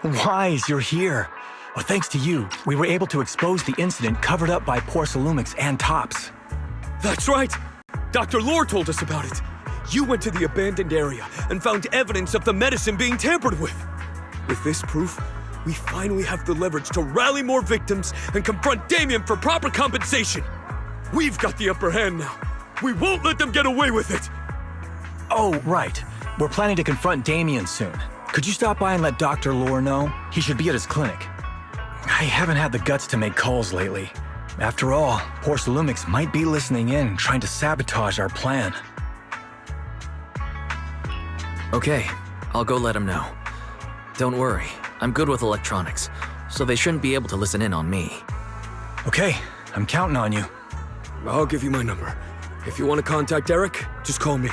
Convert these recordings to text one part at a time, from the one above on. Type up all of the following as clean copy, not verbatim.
Wise, you're here. Well, thanks to you, we were able to expose the incident covered up by Porcelumix and Tops. That's right! Dr. Lore told us about it. You went to the abandoned area and found evidence of the medicine being tampered with. With this proof, we finally have the leverage to rally more victims and confront Damien for proper compensation. We've got the upper hand now. We won't let them get away with it. Oh, right. We're planning to confront Damien soon. Could you stop by and let Dr. Lore know? He should be at his clinic. I haven't had the guts to make calls lately. After all, Porcelumix might be listening in, trying to sabotage our plan. Okay, I'll go let him know. Don't worry, I'm good with electronics, so they shouldn't be able to listen in on me. Okay, I'm counting on you. I'll give you my number. If you want to contact Eric, just call me.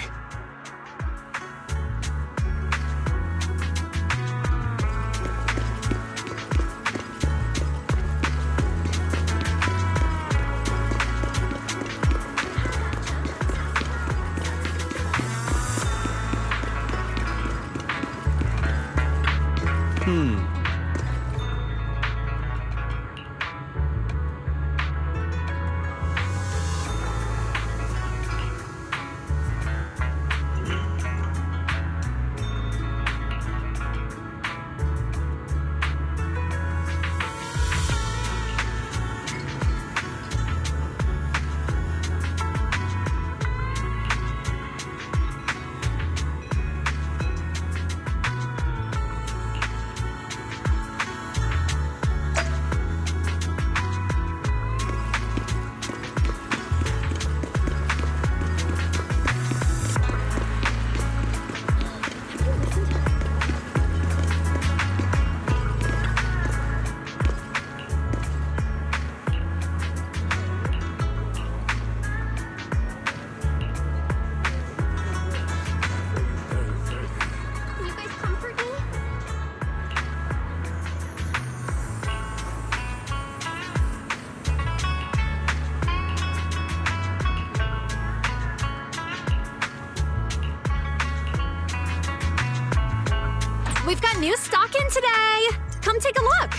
We've got new stock in today! Come take a look!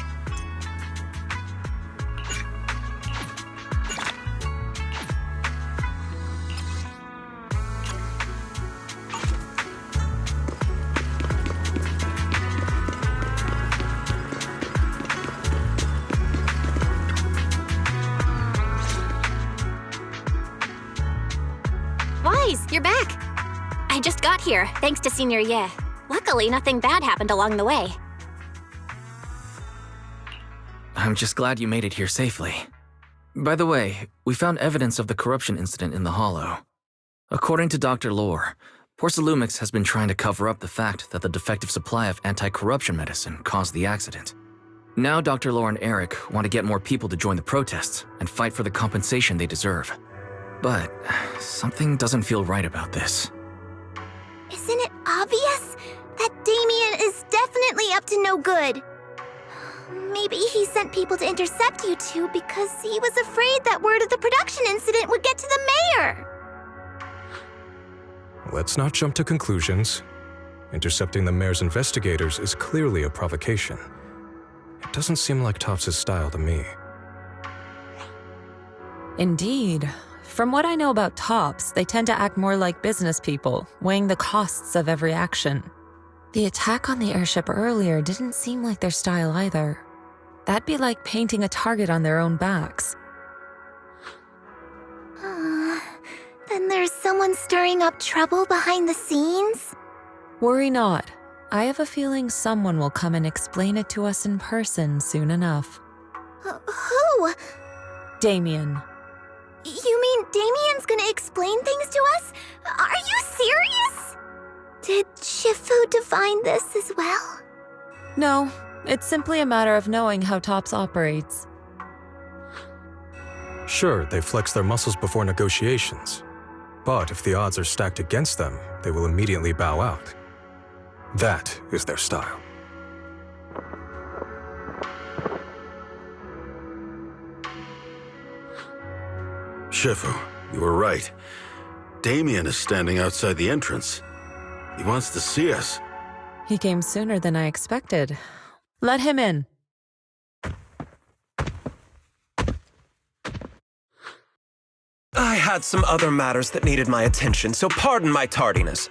Wise, you're back! I just got here, thanks to Senior Ye. Luckily, nothing bad happened along the way. I'm just glad you made it here safely. By the way, we found evidence of the corruption incident in the Hollow. According to Dr. Lore, Porcelumix has been trying to cover up the fact that the defective supply of anti-corruption medicine caused the accident. Now Dr. Lore and Eric want to get more people to join the protests and fight for the compensation they deserve. But something doesn't feel right about this. Isn't it obvious that Damien is definitely up to no good? Maybe he sent people to intercept you two because he was afraid that word of the production incident would get to the mayor. Let's not jump to conclusions. Intercepting the mayor's investigators is clearly a provocation. It doesn't seem like Tops' style to me. Indeed. From what I know about Tops, they tend to act more like business people, weighing the costs of every action. The attack on the airship earlier didn't seem like their style either. That'd be like painting a target on their own backs. Then there's someone stirring up trouble behind the scenes? Worry not. I have a feeling someone will come and explain it to us in person soon enough. Who? Damien. You mean Damien's gonna explain things to us? Are you serious? Did Shifu divine this as well? No, it's simply a matter of knowing how Tops operates. Sure, they flex their muscles before negotiations. But if the odds are stacked against them, they will immediately bow out. That is their style. Shifu, you were right. Damien is standing outside the entrance. He wants to see us. He came sooner than I expected. Let him in. I had some other matters that needed my attention, so pardon my tardiness.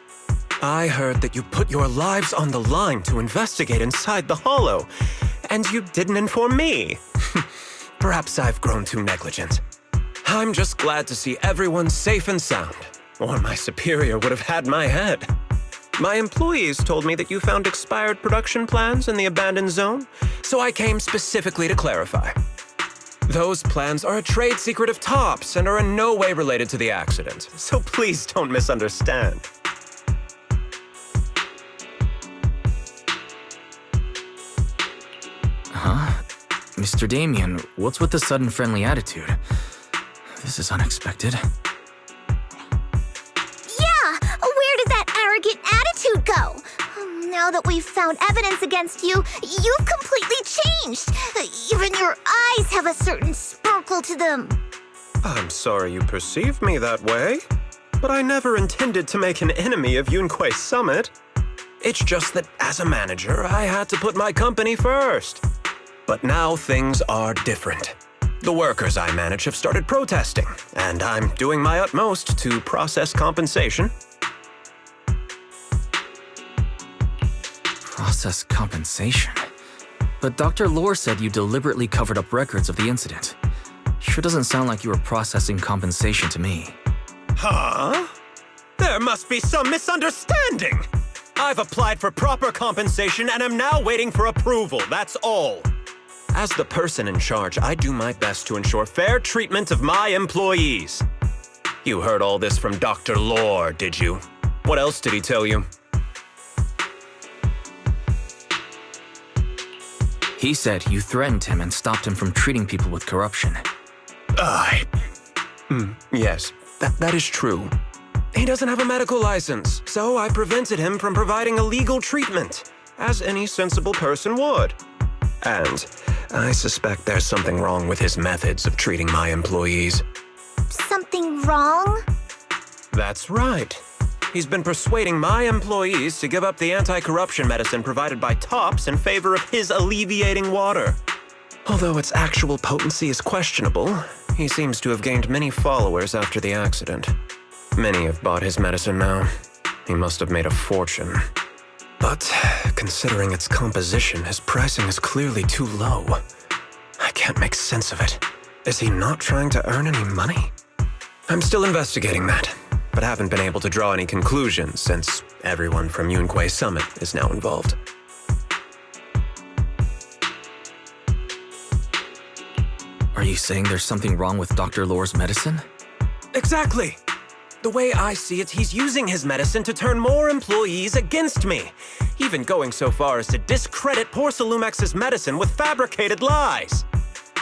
I heard that you put your lives on the line to investigate inside the Hollow, and you didn't inform me. Perhaps I've grown too negligent. I'm just glad to see everyone safe and sound, or my superior would have had my head. My employees told me that you found expired production plans in the abandoned zone, so I came specifically to clarify. Those plans are a trade secret of Topps and are in no way related to the accident, so please don't misunderstand. Huh? Mr. Damien, what's with the sudden friendly attitude? This is unexpected. Yeah! Where did that arrogant attitude go? Now that we've found evidence against you, you've completely changed. Even your eyes have a certain sparkle to them. I'm sorry you perceive me that way, but I never intended to make an enemy of Yunquei Summit. It's just that as a manager, I had to put my company first. But now things are different. The workers I manage have started protesting, and I'm doing my utmost to process compensation. Process compensation? But Dr. Lore said you deliberately covered up records of the incident. Sure doesn't sound like you were processing compensation to me. Huh? There must be some misunderstanding. I've applied for proper compensation and am now waiting for approval, that's all. As the person in charge, I do my best to ensure fair treatment of my employees. You heard all this from Dr. Lore, did you? What else did he tell you? He said you threatened him and stopped him from treating people with corruption. Yes, that is true. He doesn't have a medical license, so I prevented him from providing a legal treatment, as any sensible person would. And I suspect there's something wrong with his methods of treating my employees. Something wrong? That's right. He's been persuading my employees to give up the anti-corruption medicine provided by Topps in favor of his alleviating water. Although its actual potency is questionable, he seems to have gained many followers after the accident. Many have bought his medicine now. He must have made a fortune. But considering its composition, his pricing is clearly too low. I can't make sense of it. Is he not trying to earn any money? I'm still investigating that, but haven't been able to draw any conclusions since everyone from Yunquei Summit is now involved. Are you saying there's something wrong with Dr. Lore's medicine? Exactly! The way I see it, he's using his medicine to turn more employees against me, even going so far as to discredit Porcelumex's medicine with fabricated lies.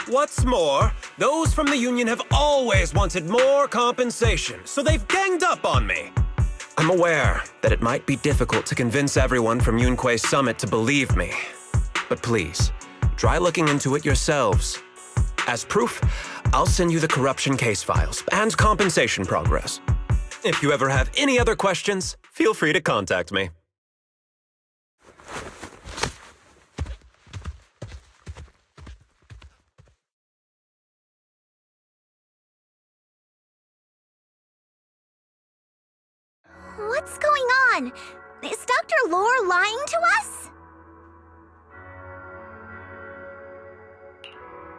What's more, those from the union have always wanted more compensation, so they've ganged up on me. I'm aware that it might be difficult to convince everyone from Yunquei Summit to believe me, but please, try looking into it yourselves. As proof, I'll send you the corruption case files and compensation progress. If you ever have any other questions, feel free to contact me. What's going on? Is Dr. Lore lying to us?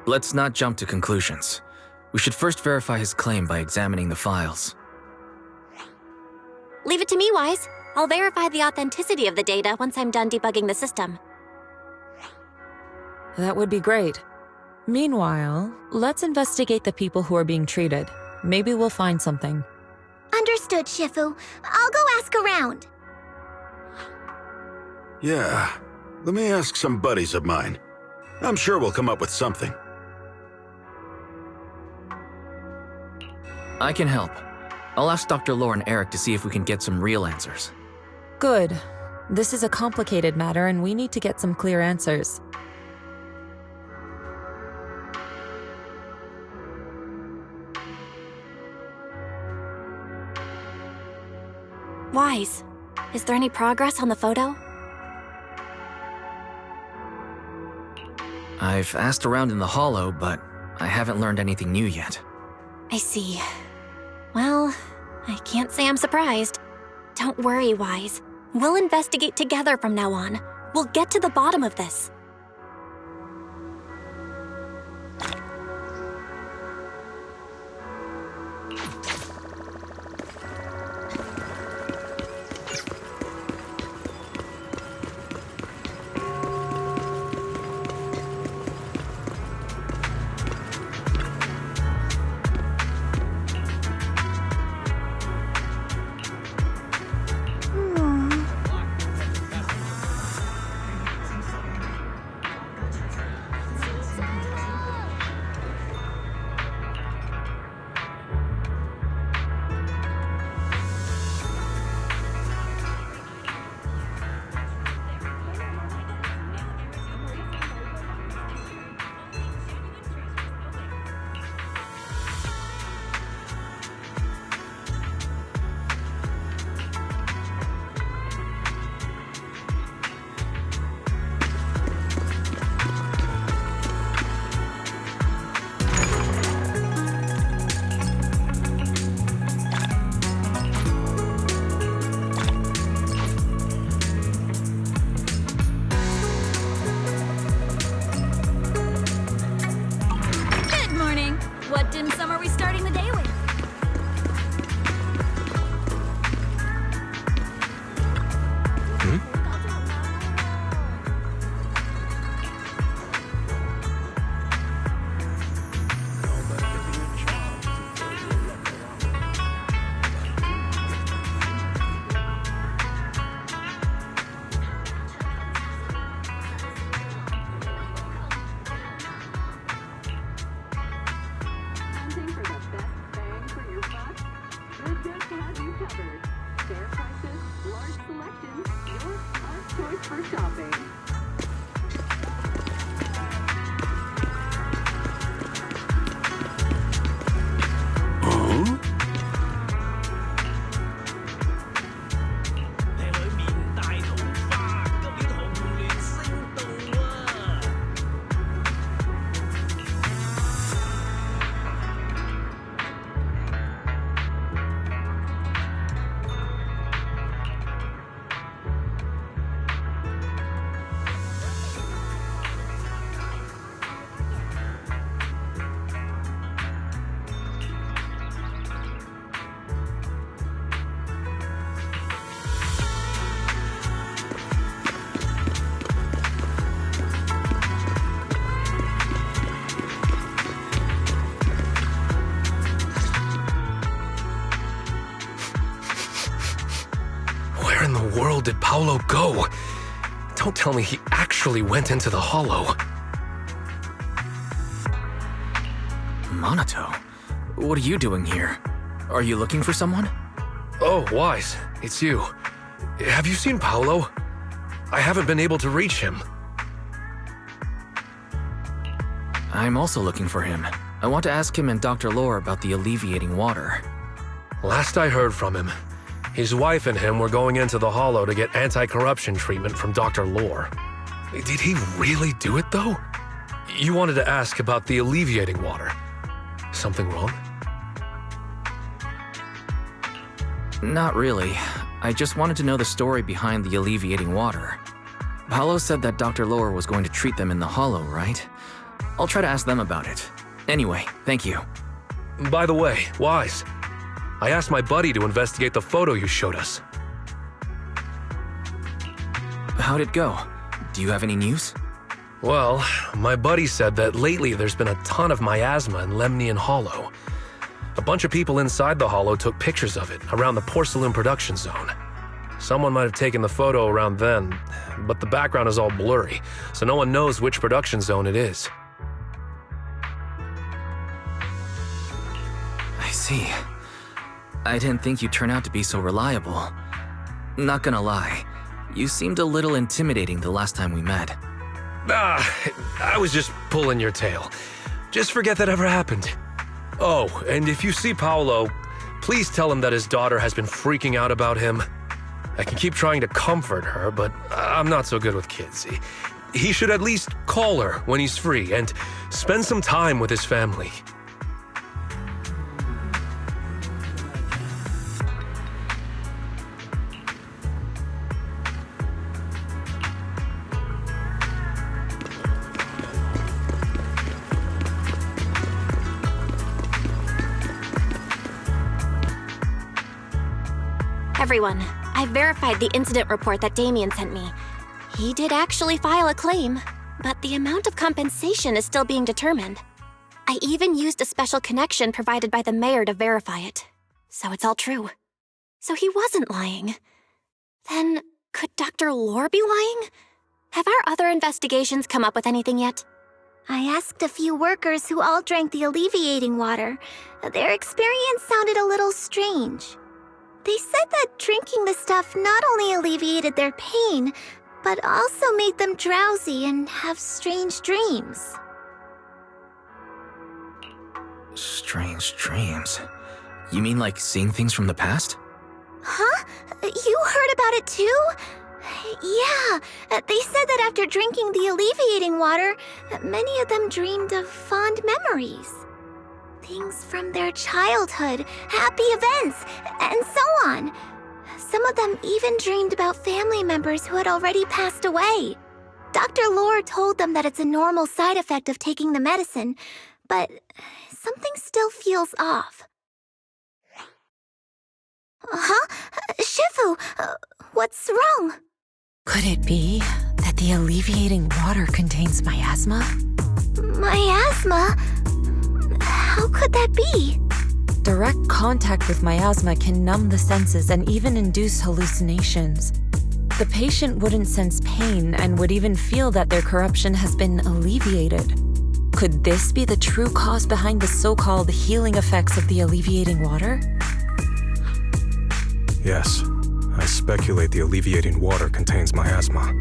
Let's not jump to conclusions. We should first verify his claim by examining the files. Leave it to me, Wise. I'll verify the authenticity of the data once I'm done debugging the system. That would be great. Meanwhile, let's investigate the people who are being treated. Maybe we'll find something. Understood, Shifu. I'll go ask around. Yeah, let me ask some buddies of mine. I'm sure we'll come up with something. I can help. I'll ask Dr. Lore and Eric to see if we can get some real answers. Good. This is a complicated matter and we need to get some clear answers. Wise, is there any progress on the photo? I've asked around in the Hollow, but I haven't learned anything new yet. I see. Well, I can't say I'm surprised. Don't worry, Wise. We'll investigate together from now on. We'll get to the bottom of this. What dim sum are we starting the day with? Did Paolo go? Don't tell me he actually went into the Hollow. Monato, what are you doing here? Are you looking for someone? Oh, Wise, it's you. Have you seen Paolo? I haven't been able to reach him. I'm also looking for him. I want to ask him and Dr. Lore about the alleviating water. Last I heard from him, his wife and him were going into the Hollow to get anti-corruption treatment from Dr. Lore. Did he really do it, though? You wanted to ask about the alleviating water. Something wrong? Not really. I just wanted to know the story behind the alleviating water. Paolo said that Dr. Lore was going to treat them in the Hollow, right? I'll try to ask them about it. Anyway, thank you. By the way, Wise, I asked my buddy to investigate the photo you showed us. How'd it go? Do you have any news? Well, my buddy said that lately there's been a ton of miasma in Lemnian Hollow. A bunch of people inside the Hollow took pictures of it around the porcelain production zone. Someone might have taken the photo around then, but the background is all blurry, so no one knows which production zone it is. I see. I didn't think you'd turn out to be so reliable. Not gonna lie, you seemed a little intimidating the last time we met. I was just pulling your tail. Just forget that ever happened. Oh, and if you see Paolo, please tell him that his daughter has been freaking out about him. I can keep trying to comfort her, but I'm not so good with kids. he should at least call her when he's free and spend some time with his family. Everyone, I verified the incident report that Damien sent me. He did actually file a claim, but the amount of compensation is still being determined. I even used a special connection provided by the mayor to verify it. So it's all true. So he wasn't lying. Then, could Dr. Lore be lying? Have our other investigations come up with anything yet? I asked a few workers who all drank the alleviating water. Their experience sounded a little strange. They said that drinking the stuff not only alleviated their pain, but also made them drowsy and have strange dreams. Strange dreams? You mean like seeing things from the past? Huh? You heard about it too? Yeah, they said that after drinking the alleviating water, many of them dreamed of fond memories. Things from their childhood, happy events, and so on. Some of them even dreamed about family members who had already passed away. Dr. Lore told them that it's a normal side effect of taking the medicine, but something still feels off. Huh? Shifu, what's wrong? Could it be that the alleviating water contains miasma? Miasma? How could that be? Direct contact with miasma can numb the senses and even induce hallucinations. The patient wouldn't sense pain and would even feel that their corruption has been alleviated. Could this be the true cause behind the so-called healing effects of the alleviating water? Yes, I speculate the alleviating water contains miasma.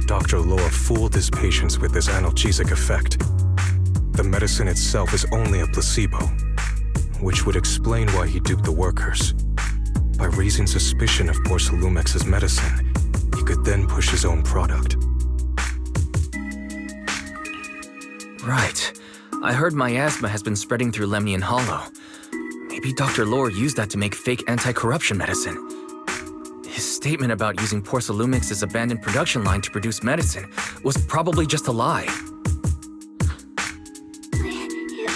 Dr. Lore fooled his patients with this analgesic effect. The medicine itself is only a placebo, which would explain why he duped the workers. By raising suspicion of Porcelumex's medicine, he could then push his own product. Right. I heard miasma has been spreading through Lemnian Hollow. Maybe Dr. Lore used that to make fake anti-corruption medicine. His statement about using Porcelumex's abandoned production line to produce medicine was probably just a lie.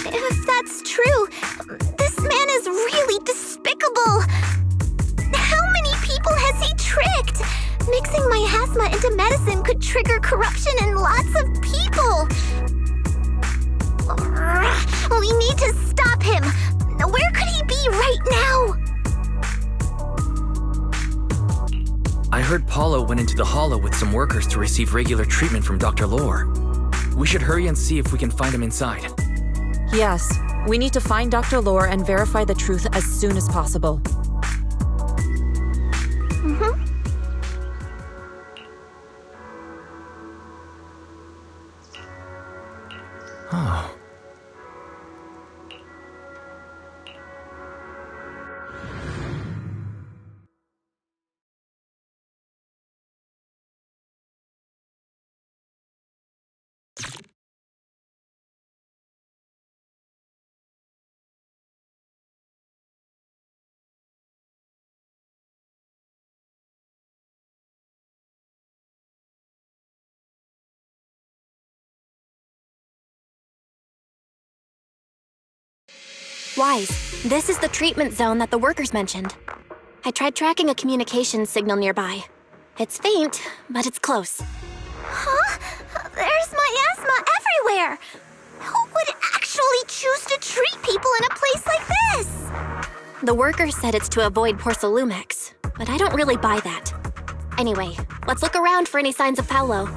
If that's true, this man is really despicable. How many people has he tricked? Mixing miasma into medicine could trigger corruption in lots of people. We need to stop him. Where could he be right now? I heard Paulo went into the Hollow with some workers to receive regular treatment from Dr. Lore. We should hurry and see if we can find him inside. Yes, we need to find Dr. Lore and verify the truth as soon as possible. Oh. Wise, this is the treatment zone that the workers mentioned. I tried tracking a communications signal nearby. It's faint, but it's close. Huh? There's miasma everywhere! Who would actually choose to treat people in a place like this? The workers said it's to avoid Porcelumex, but I don't really buy that. Anyway, let's look around for any signs of Paulo.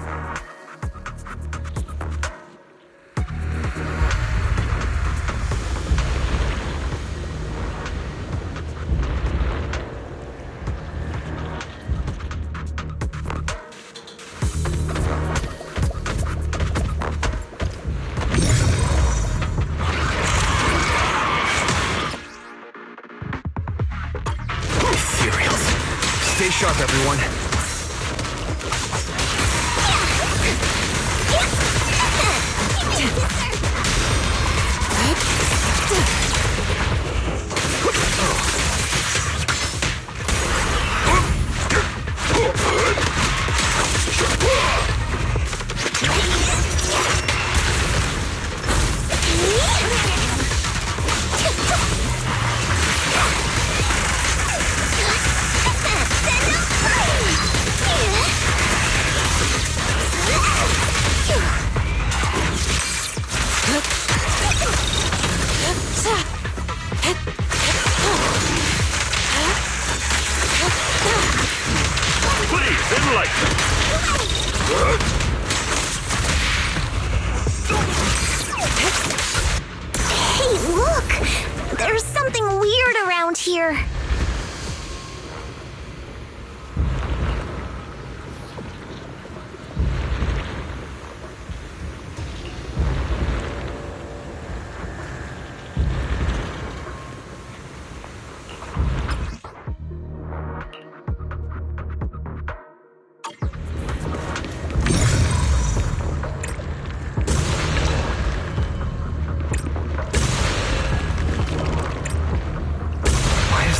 Stay sharp, everyone. Zenlight! Hey, look! There's something weird around here.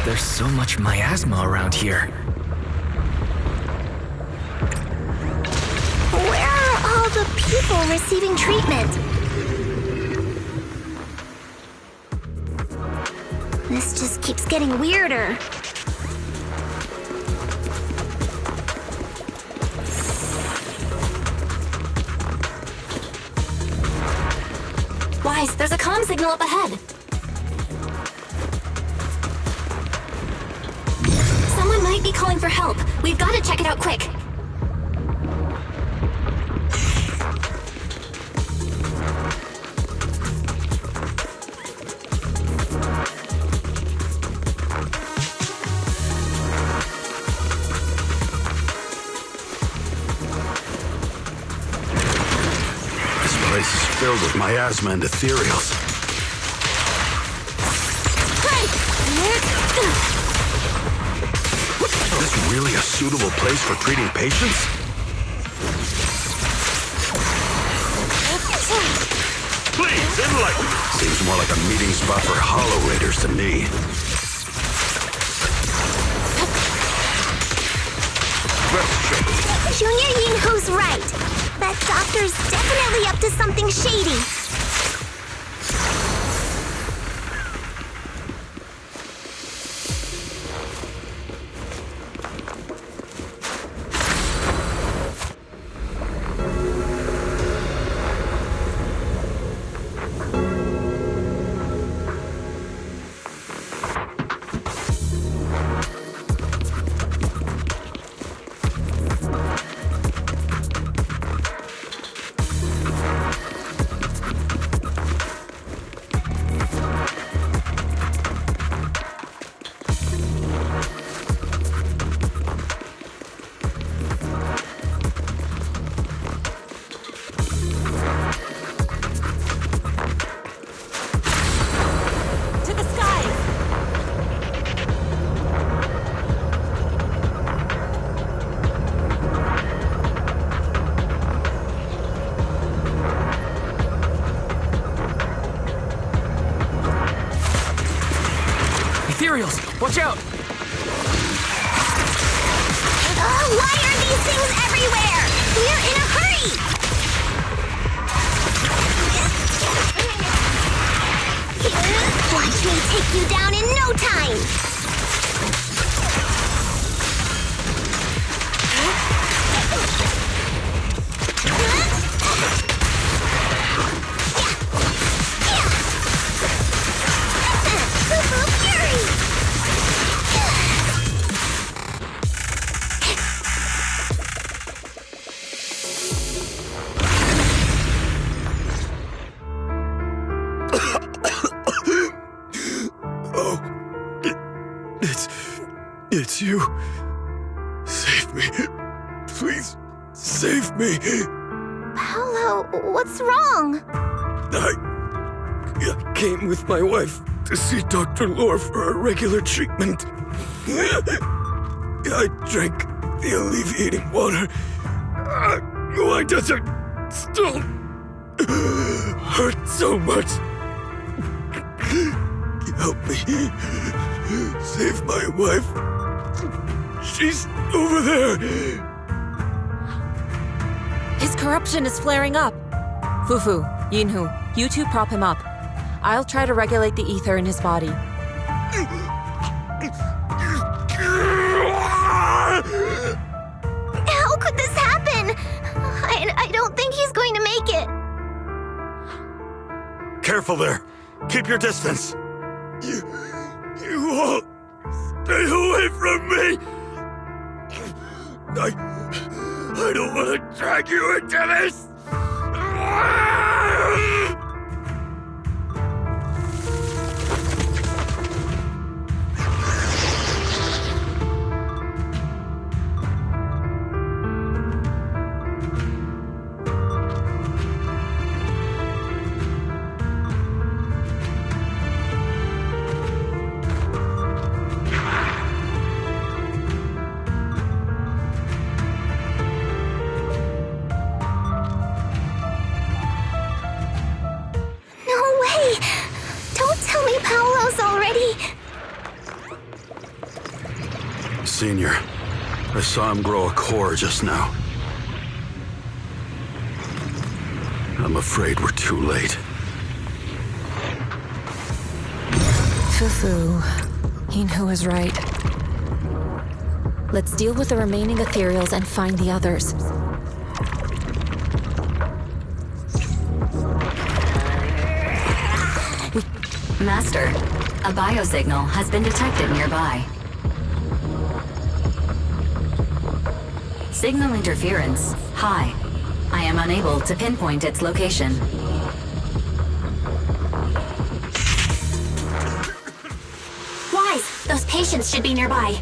There's so much miasma around here. Where are all the people receiving treatment? This just keeps getting weirder. Wise, there's a comm signal up ahead. Someone might be calling for help. We've got to check it out quick. This place is filled with miasma and ethereals. Is this really a suitable place for treating patients? Please, enlighten me. Seems more like a meeting spot for Hollow Raiders to me. Junior Yinhu's right. That doctor's definitely up to something shady. Watch out! Why are these things everywhere? We're in a hurry! Watch me take you down in no time! It's you. Save me. Please, save me. Paolo, what's wrong? I came with my wife to see Dr. Lore for a regular treatment. I drank the alleviating water. Why does it still hurt so much? Help me. Save my wife. She's over there. His corruption is flaring up. Fufu, Yinhu, you two prop him up. I'll try to regulate the ether in his body. How could this happen? I don't think he's going to make it. Careful there. Keep your distance. You all stay away from me. I don't want to drag you into this! Senior, I saw him grow a core just now. I'm afraid we're too late. Fufu. Yinhu was right. Let's deal with the remaining ethereals and find the others. Master, a biosignal has been detected nearby. Signal interference high. I am unable to pinpoint its location. Wise, those patients should be nearby.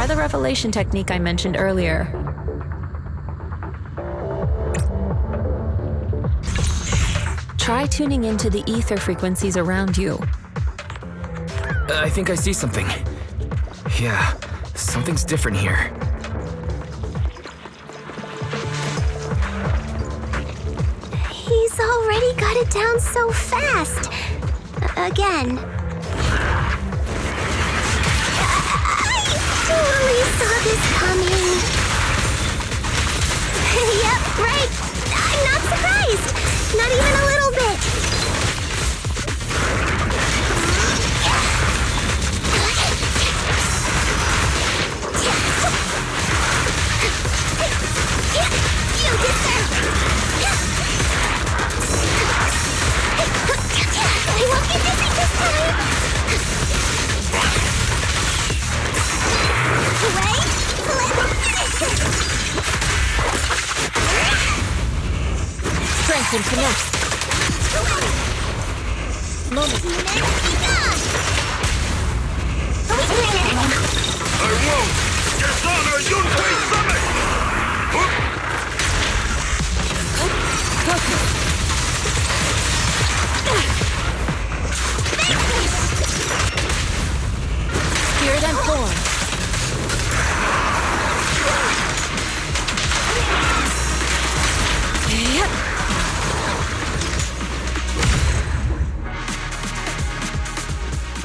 Try the revelation technique I mentioned earlier. Try tuning into the ether frequencies around you. I think I see something. Yeah, something's different here. He's already got it down so fast. Again. I totally saw this coming. Yep, right. I'm not surprised. Not even a little bit. You did that. I won't get dizzy this time! Wait! Let's finish it! Strength and connect. Moment. I won't! Dishonor Yunhui Summit! Spirit and form.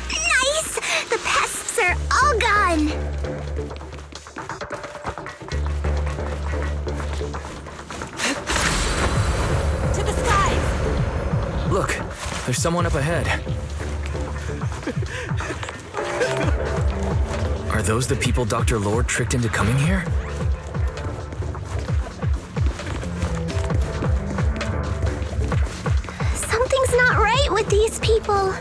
Nice! The pests are all gone! To the skies! Look, there's someone up ahead. Are those the people Dr. Lord tricked into coming here? Something's not right with these people.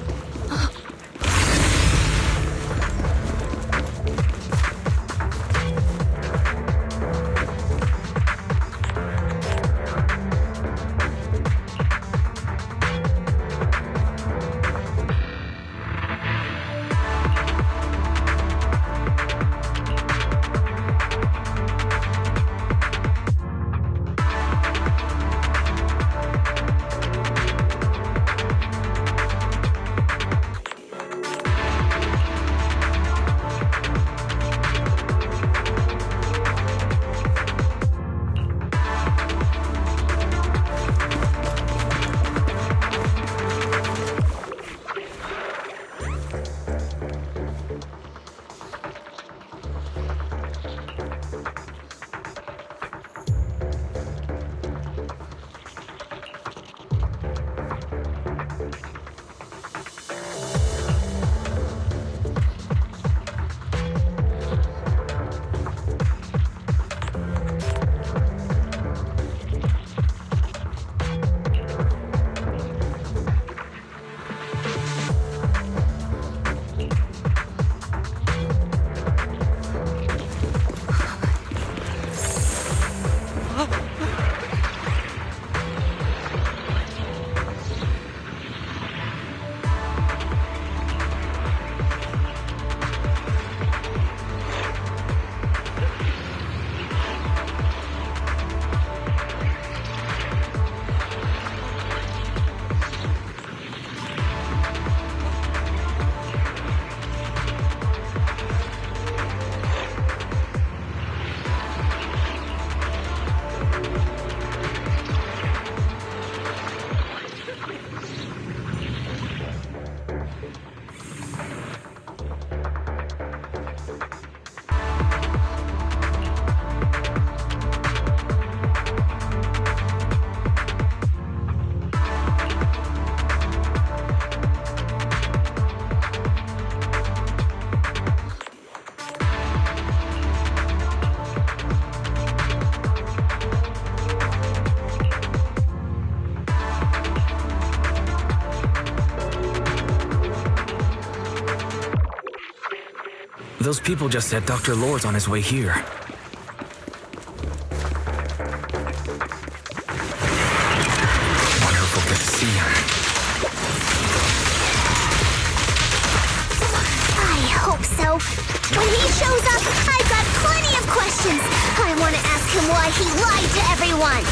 Those people just said Dr. Lord's on his way here. Wonder if we'll get to see him. I hope so. When he shows up, I've got questions. I want to ask him why he lied to everyone.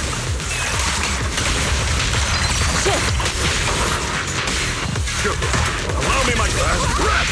Allow me my last breath!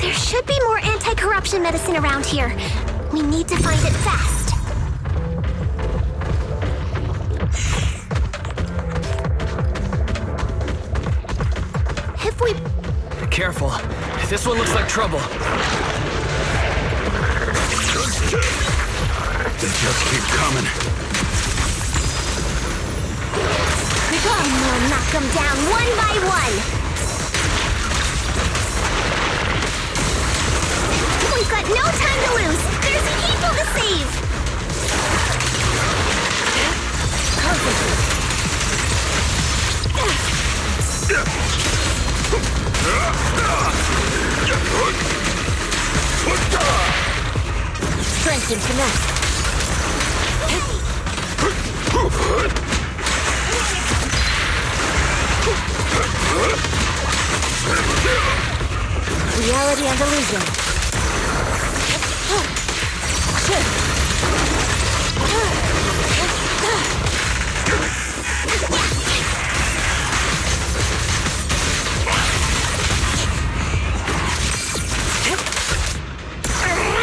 There should be more anti-corruption medicine around here. We need to find it fast. If we... Careful. This one looks like trouble. They just keep coming. And we'll knock them down one by one. We've got no time to lose. There's people to save. Strength and finesse. Reality and illusion.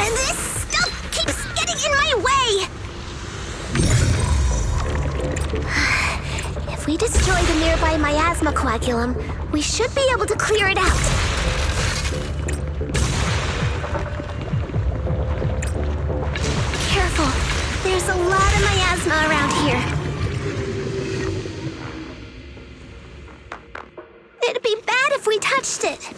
This stuff keeps getting in my way. If we destroy the nearby miasma coagulum, we should be able to clear it out. Careful. There's a lot of miasma around here. It'd be bad if we touched it.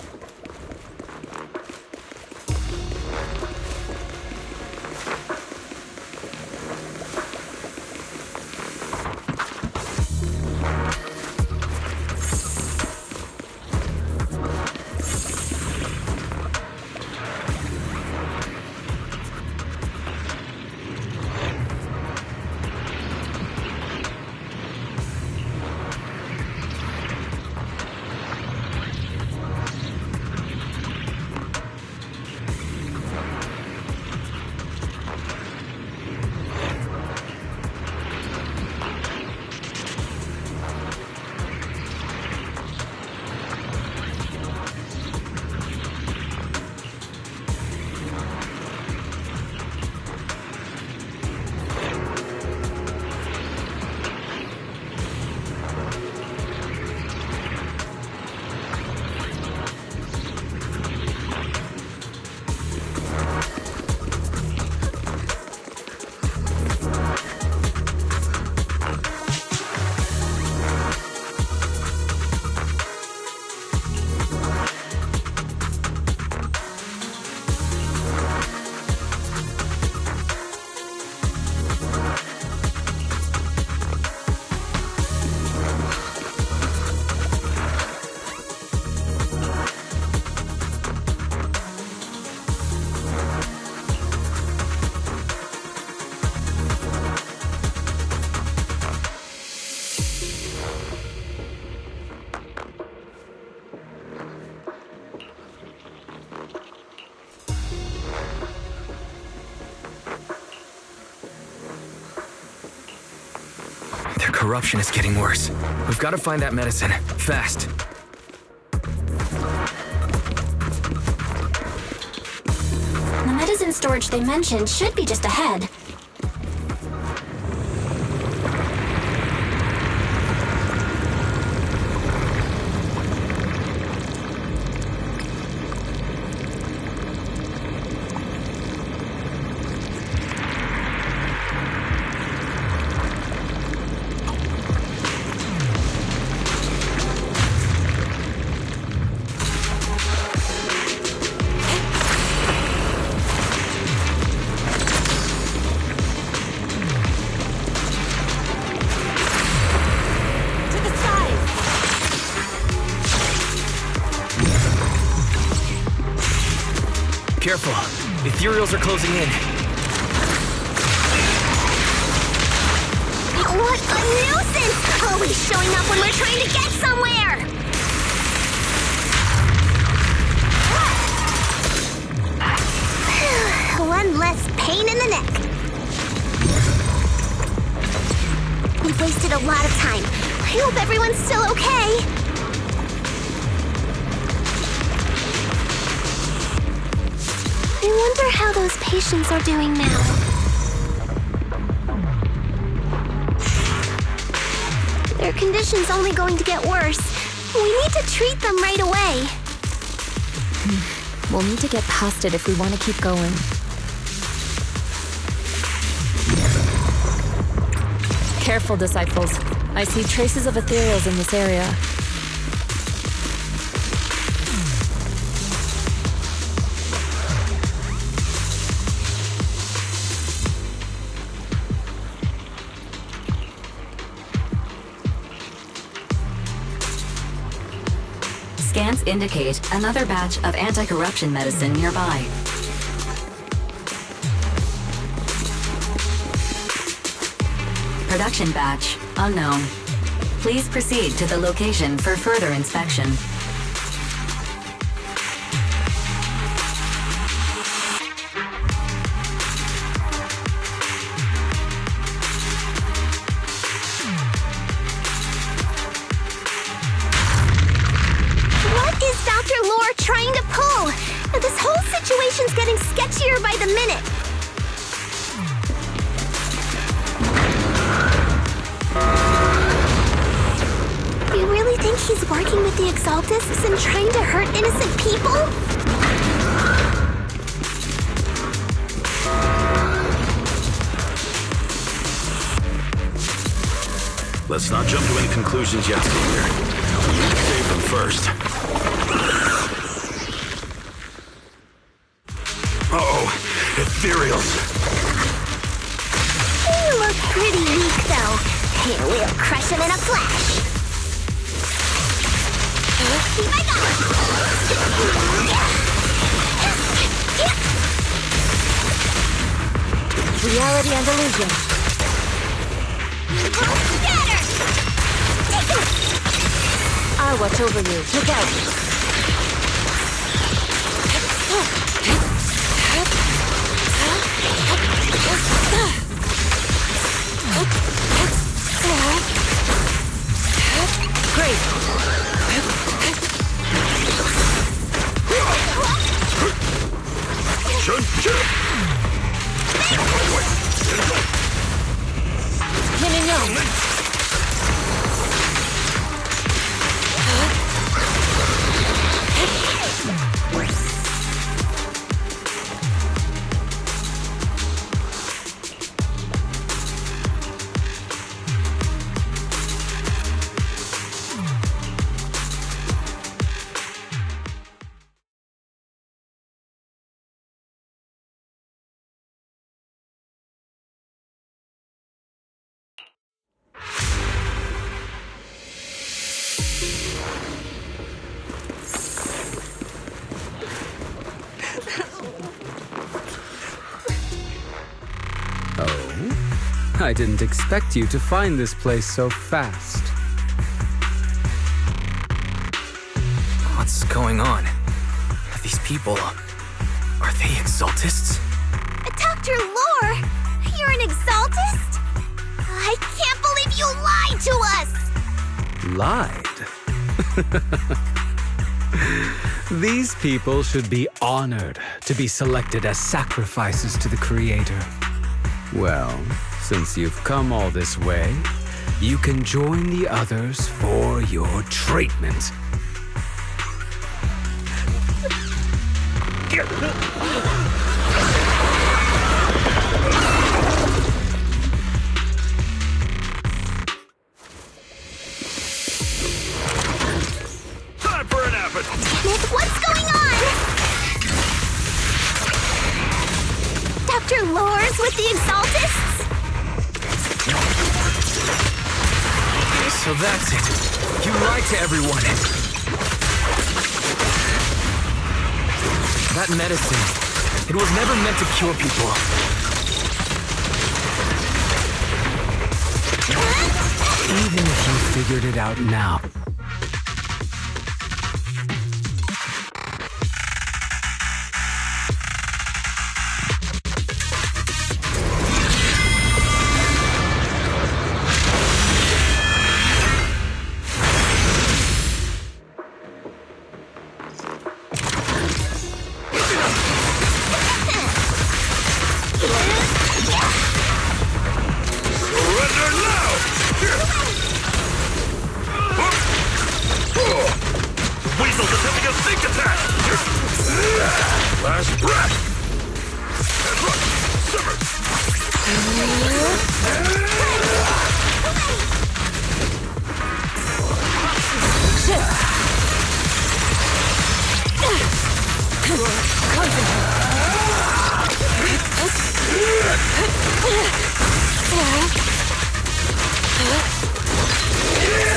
Corruption is getting worse. We've got to find that medicine. Fast. The medicine storage they mentioned should be just ahead. Ethereals are closing in. What a nuisance! Always showing up when we're trying to get somewhere! One less pain in the neck. We've wasted a lot of time. I hope everyone's still okay. I wonder how those patients are doing now. Their condition's only going to get worse. We need to treat them right away. We'll need to get past it if we want to keep going. Careful, disciples. I see traces of ethereals in this area. Scans indicate another batch of anti-corruption medicine nearby. Production batch unknown. Please proceed to the location for further inspection. What is Dr. Lore trying to pull? This whole situation's getting sketchier by the minute. You really think he's working with the Exaltists and trying to hurt innocent people? Let's not jump to any conclusions yet, Senior. We need to save them first. Uh-oh, ethereals. You look pretty weak, though. We'll crush him in a flash. Keep my gun. Reality and illusion. Scatter! I'll watch over you. Look out. Great. I didn't expect you to find this place so fast. What's going on? These people, are they Exaltists? Dr. Lore, you're an Exaltist? I can't believe you lied to us! Lied? These people should be honored to be selected as sacrifices to the Creator. Well, since you've come all this way, you can join the others for your treatment. Time for an appetite! Nick, what's going on? Dr. Lore's with the Exaltists? So that's it. You lied to everyone. That medicine, It was never meant to cure people. Even if you figured it out now,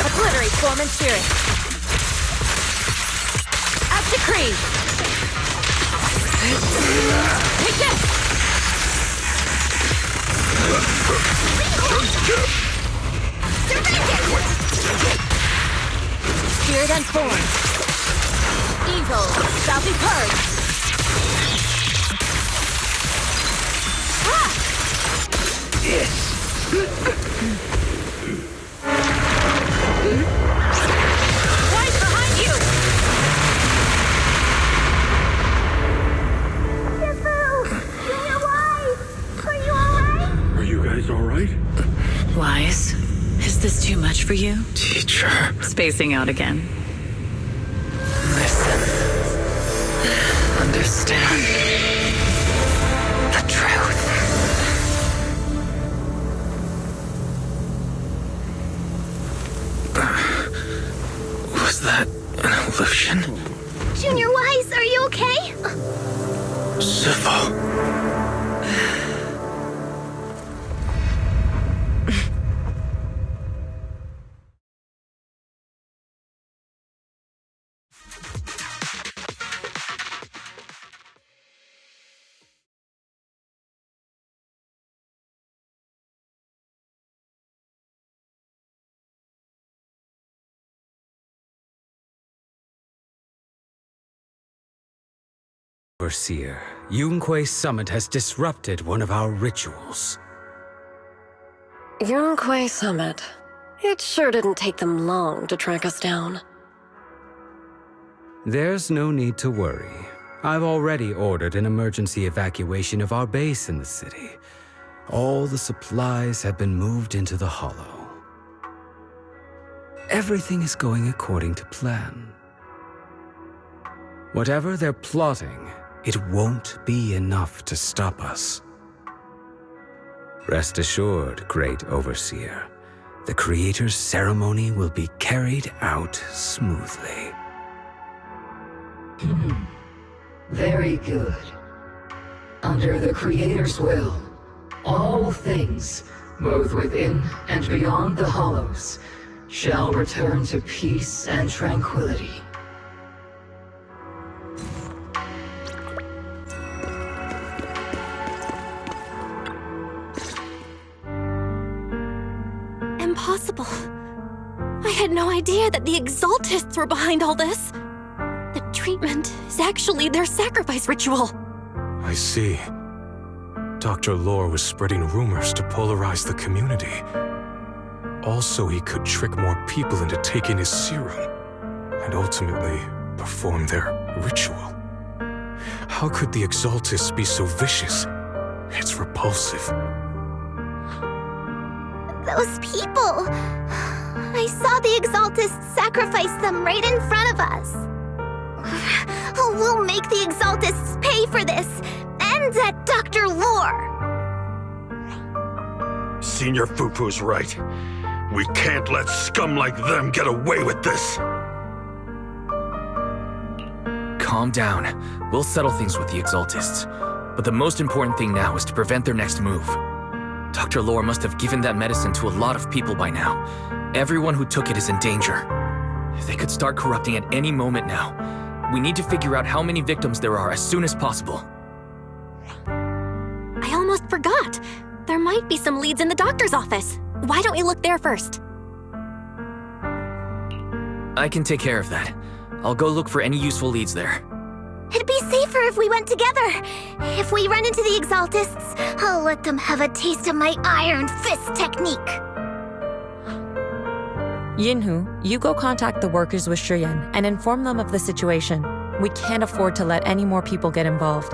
Obliterate form and spirit. As decreed. Take this! Spirit and form. Evil shall be purged. Right behind you! Are you guys alright? Wise, is this too much for you? Teacher. Spacing out again. Listen. Understand. The truth. Was that an illusion? Junior Wise, are you okay? Sybil. Overseer, Yunque Summit has disrupted one of our rituals. Yunque Summit. It sure didn't take them long to track us down. There's no need to worry. I've already ordered an emergency evacuation of our base in the city. All the supplies have been moved into the Hollow. Everything is going according to plan. Whatever they're plotting, it won't be enough to stop us. Rest assured, Great Overseer, the Creator's ceremony will be carried out smoothly. Very good. Under the Creator's will, all things, both within and beyond the Hollows, shall return to peace and tranquility. Impossible. I had no idea that the Exaltists were behind all this. The treatment is actually their sacrifice ritual. I see. Dr. Lore was spreading rumors to polarize the community. Also, he could trick more people into taking his serum, and ultimately perform their ritual. How could the Exaltists be so vicious? It's repulsive. Those people! I saw the Exaltists sacrifice them right in front of us. We'll make the Exaltists pay for this, and that Dr. Lore! Senior Fufu's right. We can't let scum like them get away with this! Calm down. We'll settle things with the Exaltists. But the most important thing now is to prevent their next move. Dr. Lore must have given that medicine to a lot of people by now. Everyone who took it is in danger. They could start corrupting at any moment now. We need to figure out how many victims there are as soon as possible. forgot. There might be some leads in the doctor's office. Why don't we look there first? I can take care of that. I'll go look for any useful leads there. It'd be safer if we went together. If we run into the Exaltists, I'll let them have a taste of my iron fist technique. Yinhu, you go contact the workers with Shiyan and inform them of the situation. We can't afford to let any more people get involved.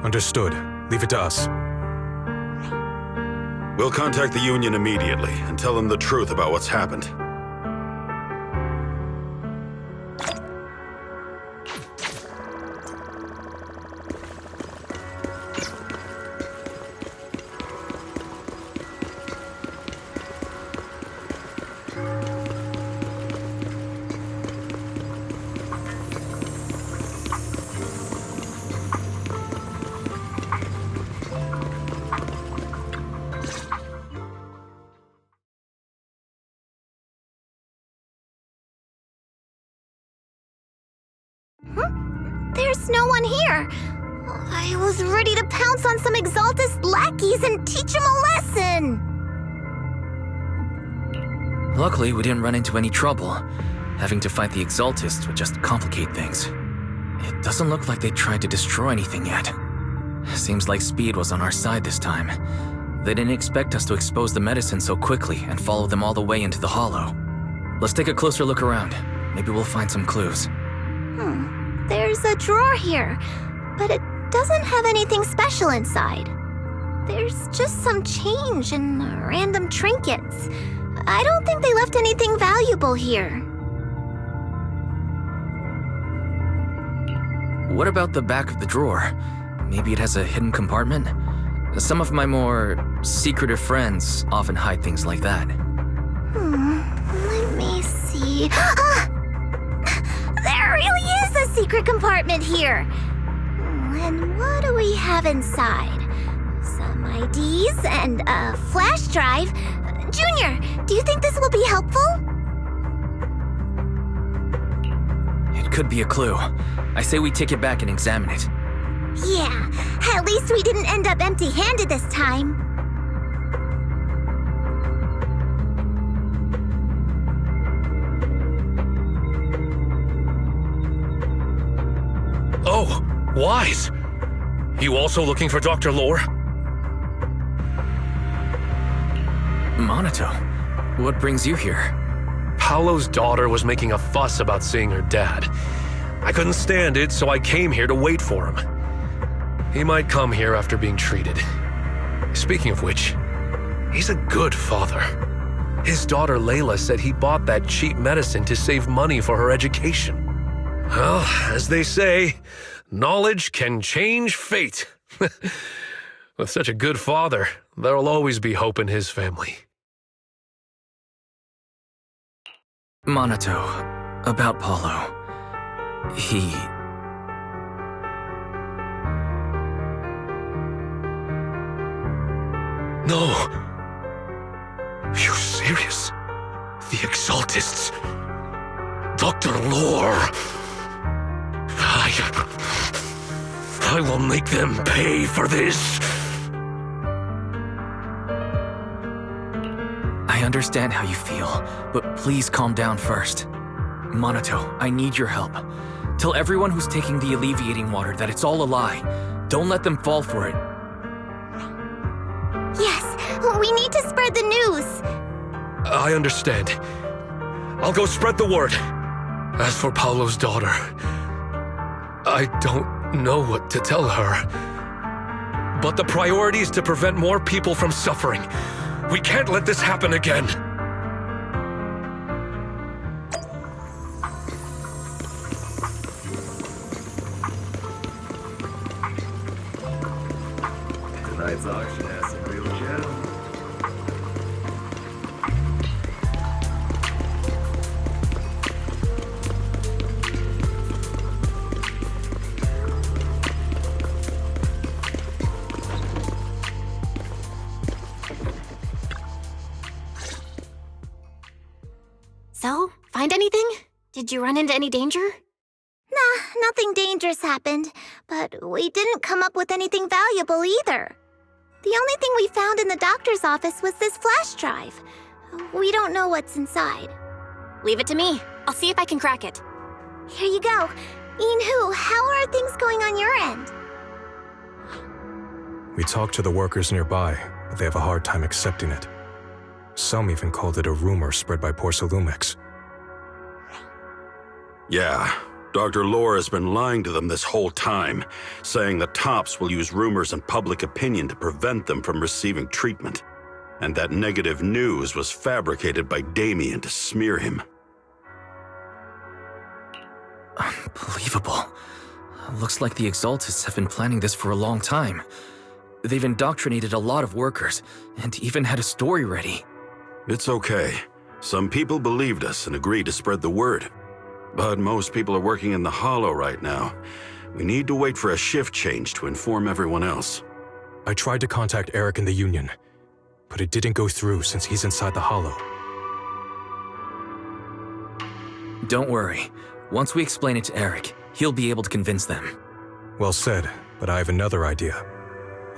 Understood. Leave it to us. We'll contact the Union immediately and tell them the truth about what's happened. There's no one here. I was ready to pounce on some Exaltist lackeys and teach them a lesson. Luckily, we didn't run into any trouble. Having to fight the Exaltists would just complicate things. It doesn't look like they tried to destroy anything yet. Seems like speed was on our side this time. They didn't expect us to expose the medicine so quickly and follow them all the way into the hollow. Let's take a closer look around. Maybe we'll find some clues. There's a drawer here, but it doesn't have anything special inside. There's just some change and random trinkets. I don't think they left anything valuable here. What about the back of the drawer? Maybe it has a hidden compartment? Some of my more secretive friends often hide things like that. Let me see. There really is a secret compartment here. And what do we have inside? Some IDs and a flash drive. Junior, do you think this will be helpful? It could be a clue. I say we take it back and examine it. Yeah, at least we didn't end up empty-handed this time. Oh, Wise! You also looking for Dr. Lore? Monato, what brings you here? Paolo's daughter was making a fuss about seeing her dad. I couldn't stand it, so I came here to wait for him. He might come here after being treated. Speaking of which, he's a good father. His daughter Layla said he bought that cheap medicine to save money for her education. Well, as they say, knowledge can change fate. With such a good father, there'll always be hope in his family. Monato, about Paulo. He... No! You serious? The Exaltists? Dr. Lore? I will make them pay for this! I understand how you feel, but please calm down first. Monato, I need your help. Tell everyone who's taking the alleviating water that it's all a lie. Don't let them fall for it. Yes, we need to spread the news. I understand. I'll go spread the word. As for Paolo's daughter, I don't know what to tell her. But the priority is to prevent more people from suffering. We can't let this happen again. Tonight's auction has some real gems. So, find anything? Did you run into any danger? Nah, nothing dangerous happened, but we didn't come up with anything valuable either. The only thing we found in the doctor's office was this flash drive. We don't know what's inside. Leave it to me. I'll see if I can crack it. Here you go. Yinhu, how are things going on your end? We talked to the workers nearby, but they have a hard time accepting it. Some even called it a rumor spread by Porcelumix. Yeah, Dr. Lore has been lying to them this whole time, saying the Tops will use rumors and public opinion to prevent them from receiving treatment, and that negative news was fabricated by Damien to smear him. Unbelievable. Looks like the Exaltists have been planning this for a long time. They've indoctrinated a lot of workers, and even had a story ready. It's okay. Some people believed us and agreed to spread the word. But most people are working in the Hollow right now. We need to wait for a shift change to inform everyone else. I tried to contact Eric in the Union, but it didn't go through since he's inside the Hollow. Don't worry. Once we explain it to Eric, he'll be able to convince them. Well said, but I have another idea.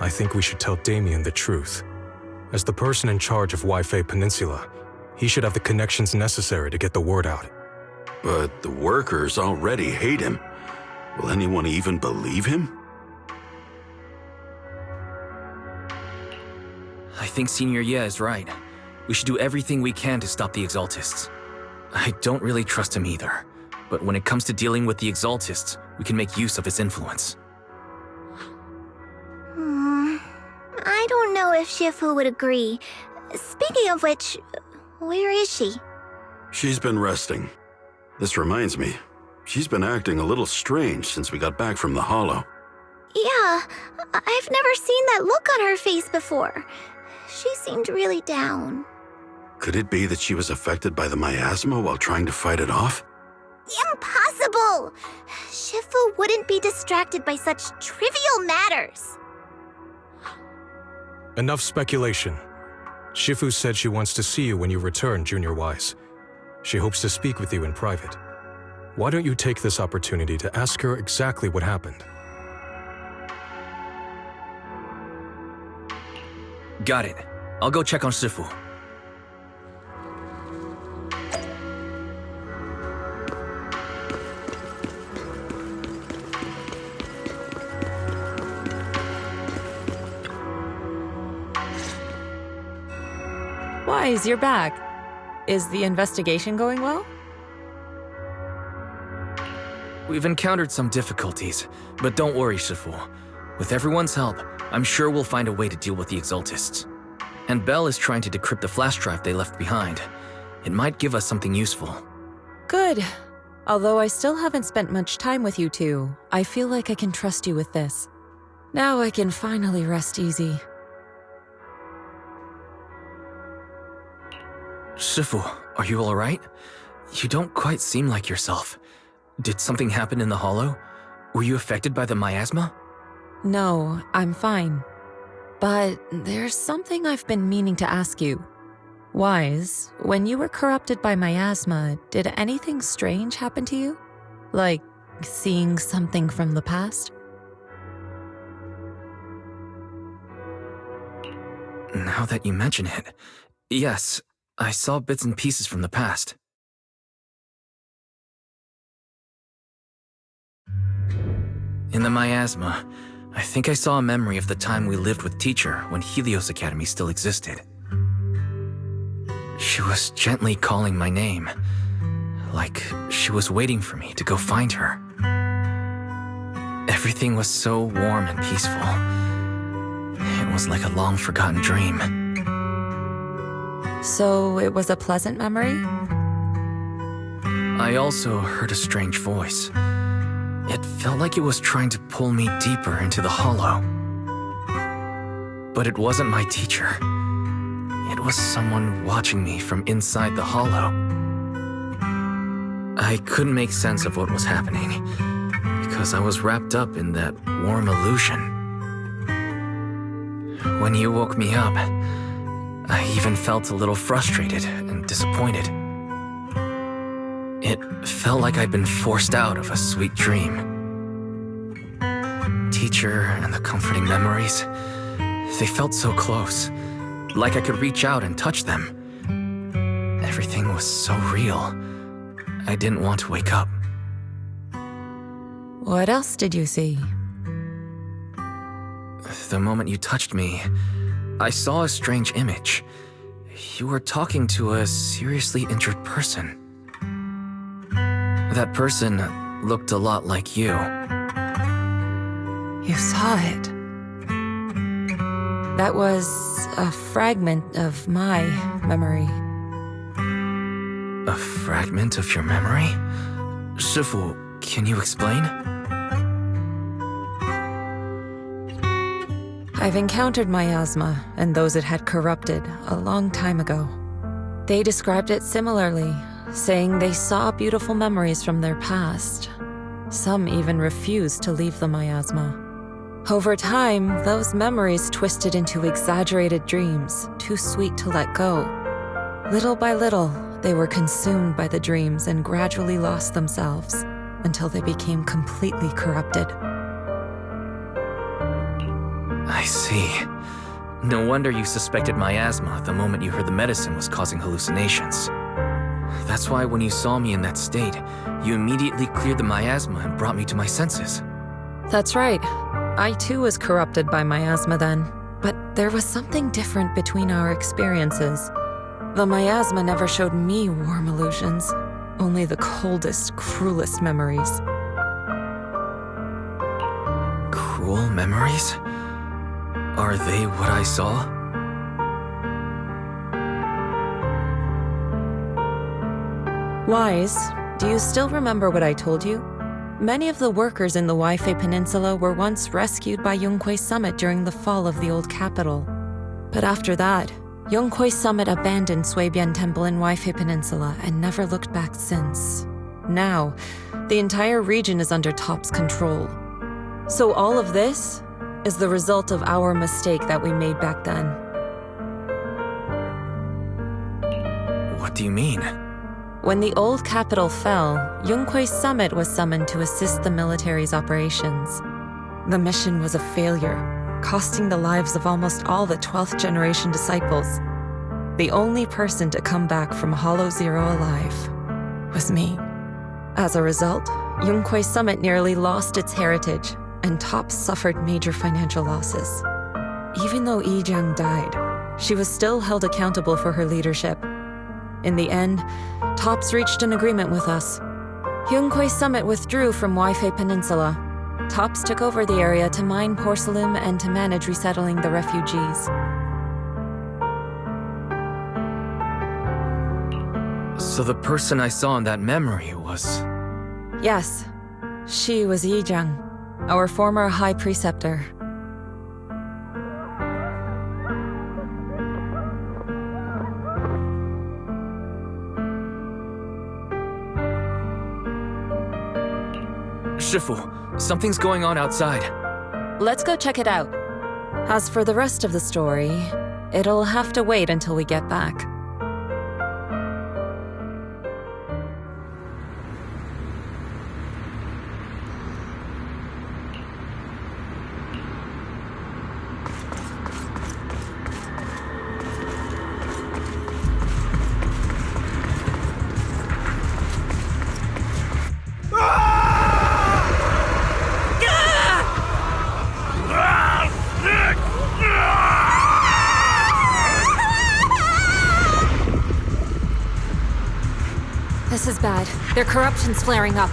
I think we should tell Damien the truth. As the person in charge of Wi-Fi Peninsula, he should have the connections necessary to get the word out. But the workers already hate him. Will anyone even believe him? I think Senior Ye is right. We should do everything we can to stop the Exaltists. I don't really trust him either, but when it comes to dealing with the Exaltists, we can make use of his influence. I don't know if Shifu would agree. Speaking of which, where is she? She's been resting. This reminds me, she's been acting a little strange since we got back from the Hollow. Yeah, I've never seen that look on her face before. She seemed really down. Could it be that she was affected by the miasma while trying to fight it off? Impossible! Shifu wouldn't be distracted by such trivial matters. Enough speculation. Shifu said she wants to see you when you return, Junior Wise. She hopes to speak with you in private. Why don't you take this opportunity to ask her exactly what happened? Got it. I'll go check on Shifu. Wise, you're back. Is the investigation going well? We've encountered some difficulties, but don't worry, Shifu. With everyone's help, I'm sure we'll find a way to deal with the Exaltists. And Bell is trying to decrypt the flash drive they left behind. It might give us something useful. Good. Although I still haven't spent much time with you two, I feel like I can trust you with this. Now I can finally rest easy. Shifu, are you alright? You don't quite seem like yourself. Did something happen in the Hollow? Were you affected by the miasma? No, I'm fine. But there's something I've been meaning to ask you. Wise, when you were corrupted by miasma, did anything strange happen to you? Like seeing something from the past? Now that you mention it, yes, I saw bits and pieces from the past. In the miasma, I think I saw a memory of the time we lived with Teacher when Helios Academy still existed. She was gently calling my name, like she was waiting for me to go find her. Everything was so warm and peaceful. It was like a long-forgotten dream. So it was a pleasant memory? I also heard a strange voice. It felt like it was trying to pull me deeper into the Hollow. But it wasn't my teacher. It was someone watching me from inside the Hollow. I couldn't make sense of what was happening, because I was wrapped up in that warm illusion. When you woke me up, I even felt a little frustrated and disappointed. It felt like I'd been forced out of a sweet dream. Teacher and the comforting memories, they felt so close, like I could reach out and touch them. Everything was so real. I didn't want to wake up. What else did you see? The moment you touched me, I saw a strange image. You were talking to a seriously injured person. That person looked a lot like you. You saw it. That was a fragment of my memory. A fragment of your memory? Shifu, can you explain? I've encountered miasma and those it had corrupted a long time ago. They described it similarly, saying they saw beautiful memories from their past. Some even refused to leave the miasma. Over time, those memories twisted into exaggerated dreams, too sweet to let go. Little by little, they were consumed by the dreams and gradually lost themselves until they became completely corrupted. I see. No wonder you suspected miasma the moment you heard the medicine was causing hallucinations. That's why when you saw me in that state, you immediately cleared the miasma and brought me to my senses. That's right. I too was corrupted by miasma then, but there was something different between our experiences. The miasma never showed me warm illusions, only the coldest, cruelest memories. Cruel memories? Are they what I saw? Wise, do you still remember what I told you? Many of the workers in the Waifei Peninsula were once rescued by Yonghui Summit during the fall of the old capital. But after that, Yonghui Summit abandoned Suibian Temple in Waifei Peninsula and never looked back since. Now, the entire region is under Top's control. So all of this is the result of our mistake that we made back then. What do you mean? When the old capital fell, Yonghui Summit was summoned to assist the military's operations. The mission was a failure, costing the lives of almost all the 12th generation disciples. The only person to come back from Hollow Zero alive was me. As a result, Yonghui Summit nearly lost its heritage, and Top suffered major financial losses. Even though Yi Jiang died, she was still held accountable for her leadership. In the end, Tops reached an agreement with us. Yonghui Summit withdrew from Waifei Peninsula. Tops took over the area to mine porcelain and to manage resettling the refugees. So the person I saw in that memory was... Yes, she was Yi Jiang, our former High Preceptor. Shifu, something's going on outside. Let's go check it out. As for the rest of the story, it'll have to wait until we get back. This is bad. Their corruption's flaring up.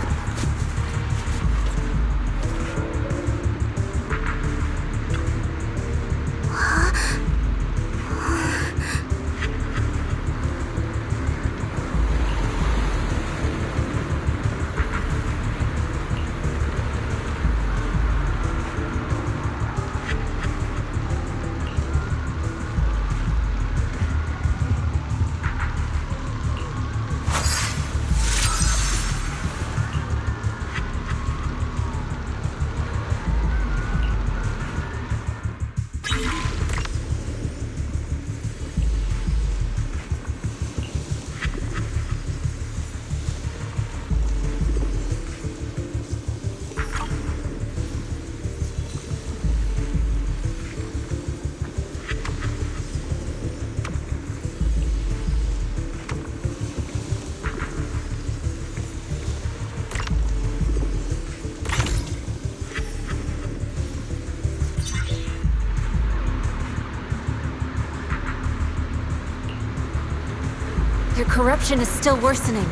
Their corruption is still worsening.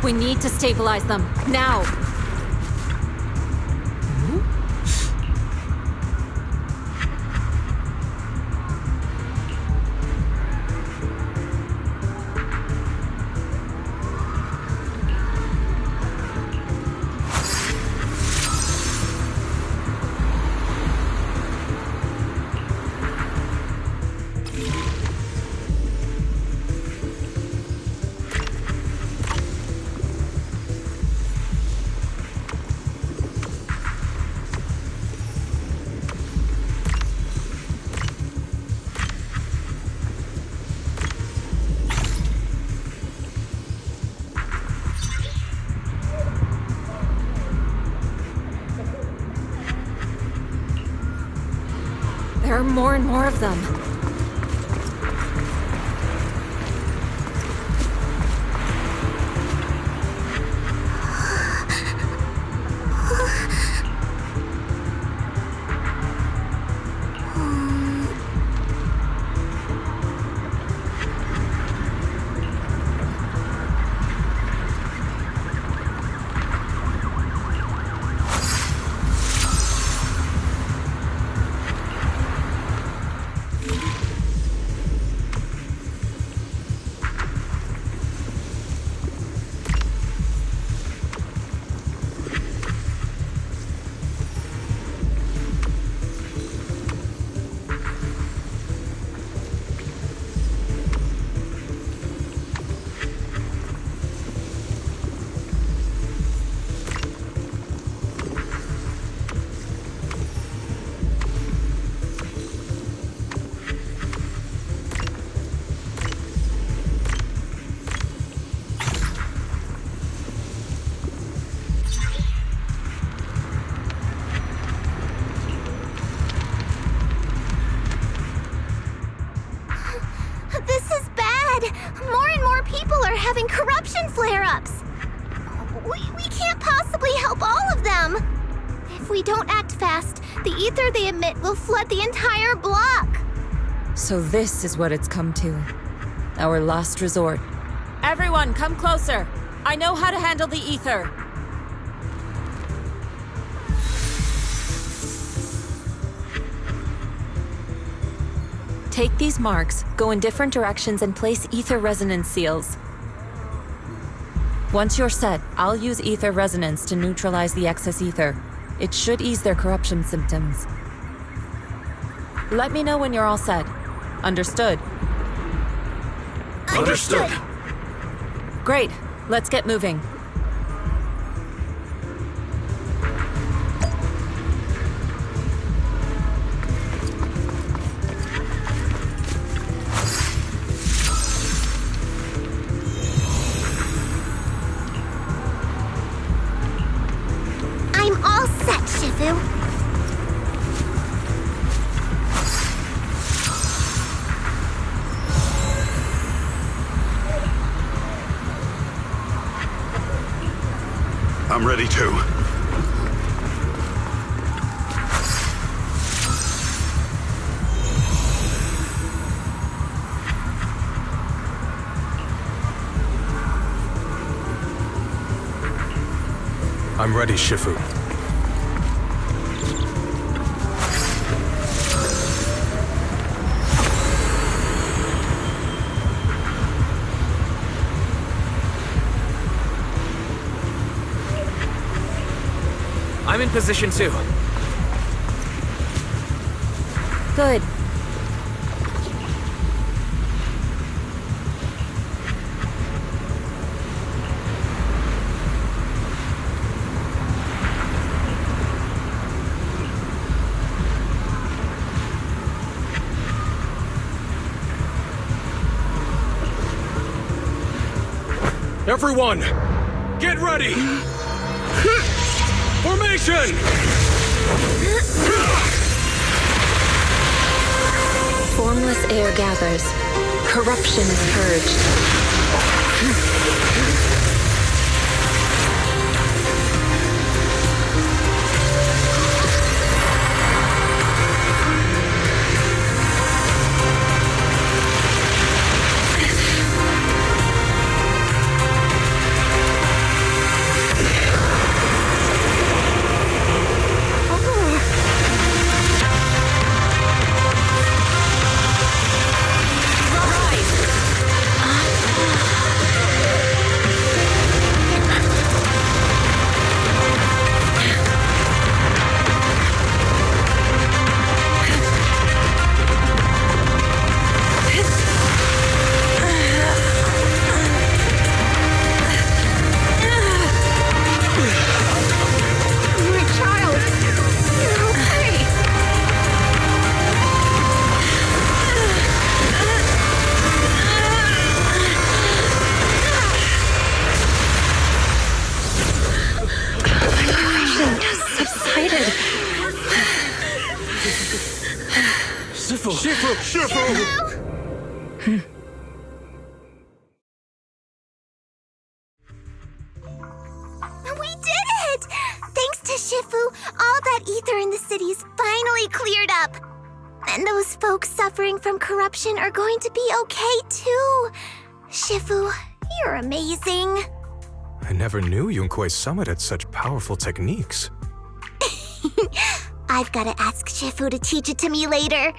We need to stabilize them, now! There are more and more of them. Having corruption flare-ups. We can't possibly help all of them. If we don't act fast, the ether they emit will flood the entire block. So this is what it's come to. Our last resort. Everyone, come closer. I know how to handle the ether. Take these marks, go in different directions, and place ether resonance seals. Once you're set, I'll use ether resonance to neutralize the excess ether. It should ease their corruption symptoms. Let me know when you're all set. Understood? Understood. Great. Let's get moving. I'm all set, Shifu. I'm ready too. I'm ready, Shifu. I'm in position too. Good. Everyone, get ready! Formation! Formless air gathers. Corruption is purged. Shifu! Shifu! We did it! Thanks to Shifu, all that ether in the city's finally cleared up. And those folks suffering from corruption are going to be okay too. Shifu, you're amazing. I never knew Yunkui's summit had such powerful techniques. I've got to ask Shifu to teach it to me later.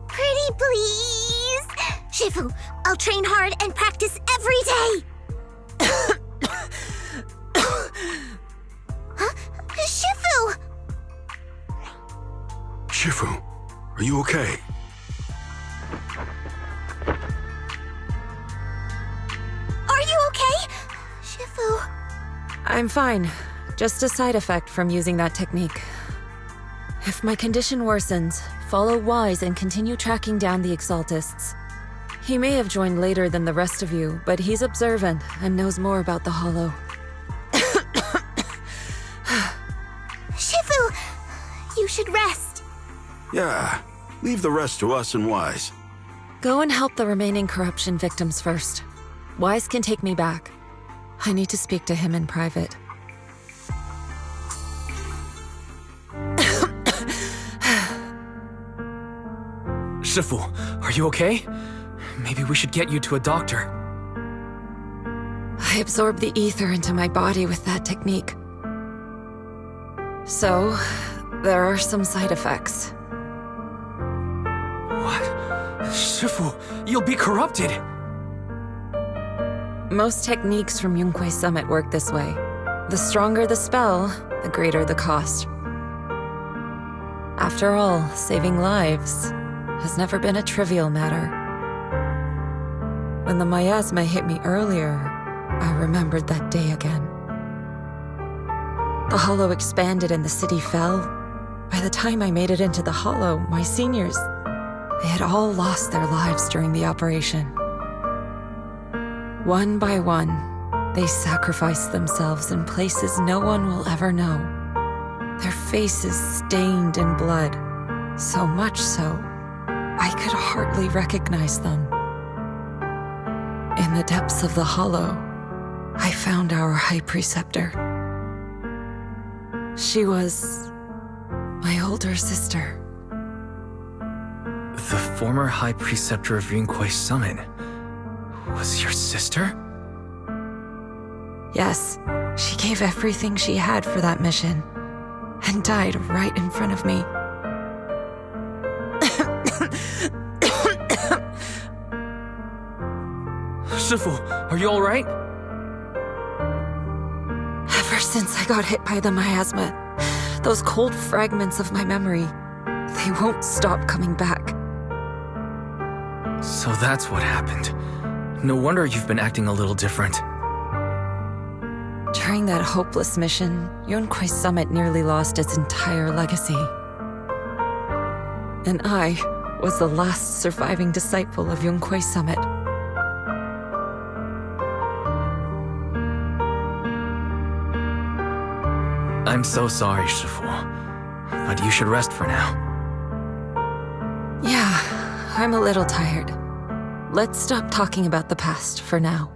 Pretty please? Shifu, I'll train hard and practice every day. Huh? Shifu! Shifu, are you okay? Are you okay? Shifu... I'm fine. Just a side effect from using that technique. If my condition worsens, follow Wise and continue tracking down the Exaltists. He may have joined later than the rest of you, but he's observant and knows more about the Hollow. Shifu! You should rest. Yeah, leave the rest to us and Wise. Go and help the remaining corruption victims first. Wise can take me back. I need to speak to him in private. Shifu, are you okay? Maybe we should get you to a doctor. I absorbed the ether into my body with that technique. So, there are some side effects. What? Shifu, you'll be corrupted! Most techniques from Yunkui's summit work this way. The stronger the spell, the greater the cost. After all, saving lives has never been a trivial matter. When the miasma hit me earlier, I remembered that day again. The Hollow expanded and the city fell. By the time I made it into the Hollow, my seniors, they had all lost their lives during the operation. One by one, they sacrificed themselves in places no one will ever know. Their faces stained in blood, so much so, I could hardly recognize them. In the depths of the Hollow, I found our High Preceptor. She was my older sister. The former High Preceptor of Yunkui's summit was your sister? Yes, she gave everything she had for that mission, and died right in front of me. Shifu, are you alright? Ever since I got hit by the miasma, those cold fragments of my memory, they won't stop coming back. So that's what happened. No wonder you've been acting a little different. During that hopeless mission, Yunkui's summit nearly lost its entire legacy. And I was the last surviving disciple of Yunkui's summit. I'm so sorry, Shifu, but you should rest for now. Yeah, I'm a little tired. Let's stop talking about the past for now.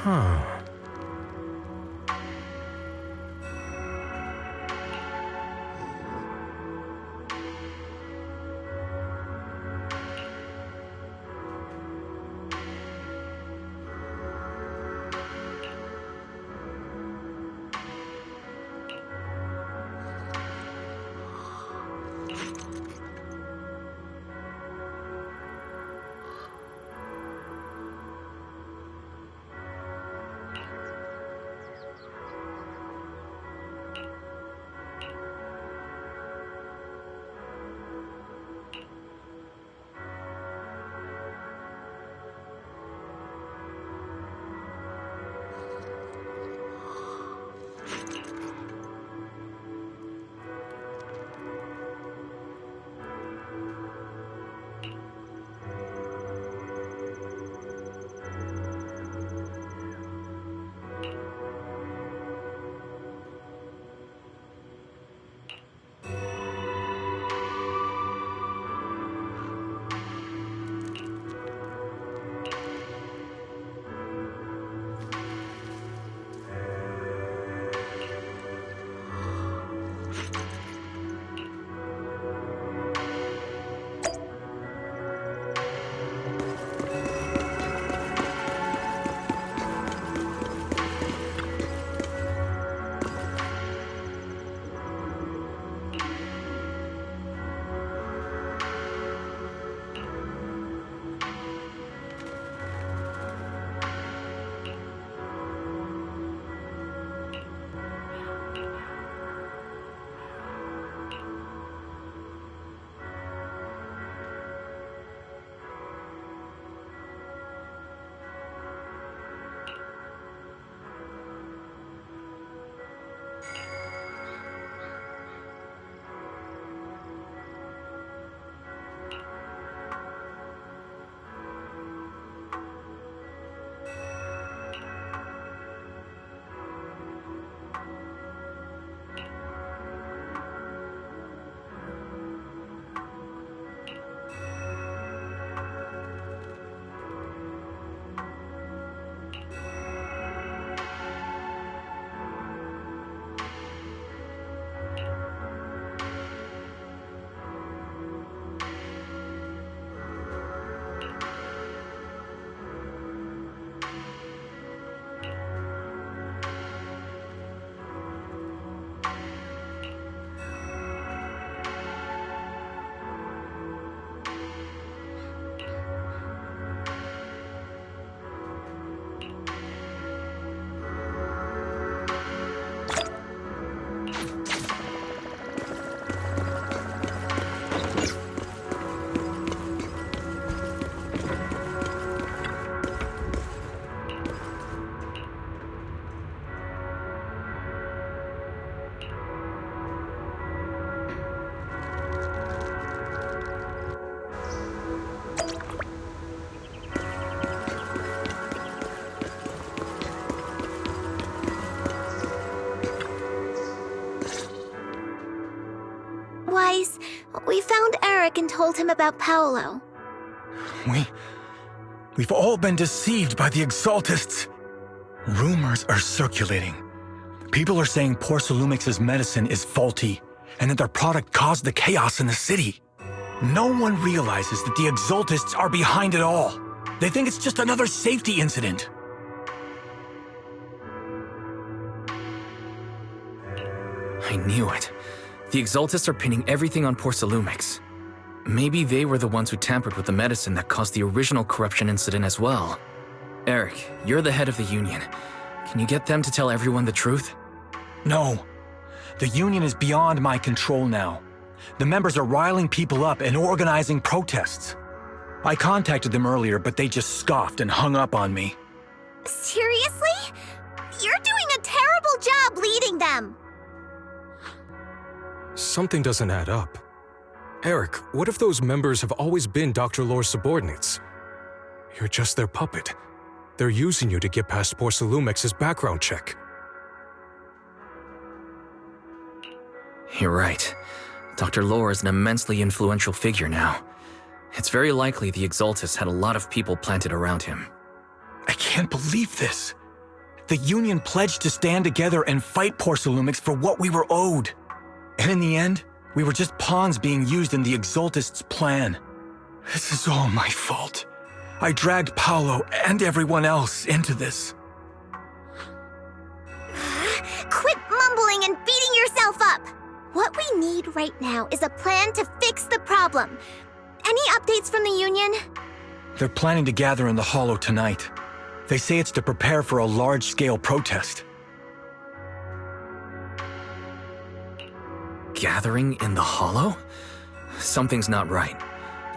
Huh. We found Eric and told him about Paolo. We've all been deceived by the Exaltists. Rumors are circulating. People are saying Porcelumix's medicine is faulty, and that their product caused the chaos in the city. No one realizes that the Exaltists are behind it all. They think it's just another safety incident. I knew it. The Exaltists are pinning everything on Porcelumix. Maybe they were the ones who tampered with the medicine that caused the original corruption incident as well. Eric, you're the head of the Union. Can you get them to tell everyone the truth? No. The Union is beyond my control now. The members are riling people up and organizing protests. I contacted them earlier, but they just scoffed and hung up on me. Seriously? You're doing a terrible job leading them! Something doesn't add up. Eric, what if those members have always been Dr. Lore's subordinates? You're just their puppet. They're using you to get past Porcelumix's background check. You're right. Dr. Lore is an immensely influential figure now. It's very likely the Exaltists had a lot of people planted around him. I can't believe this. The Union pledged to stand together and fight Porcelumix for what we were owed. And in the end, we were just pawns being used in the Exaltists' plan. This is all my fault. I dragged Paolo and everyone else into this. Quit mumbling and beating yourself up! What we need right now is a plan to fix the problem. Any updates from the Union? They're planning to gather in the Hollow tonight. They say it's to prepare for a large-scale protest. Gathering in the Hollow? Something's not right.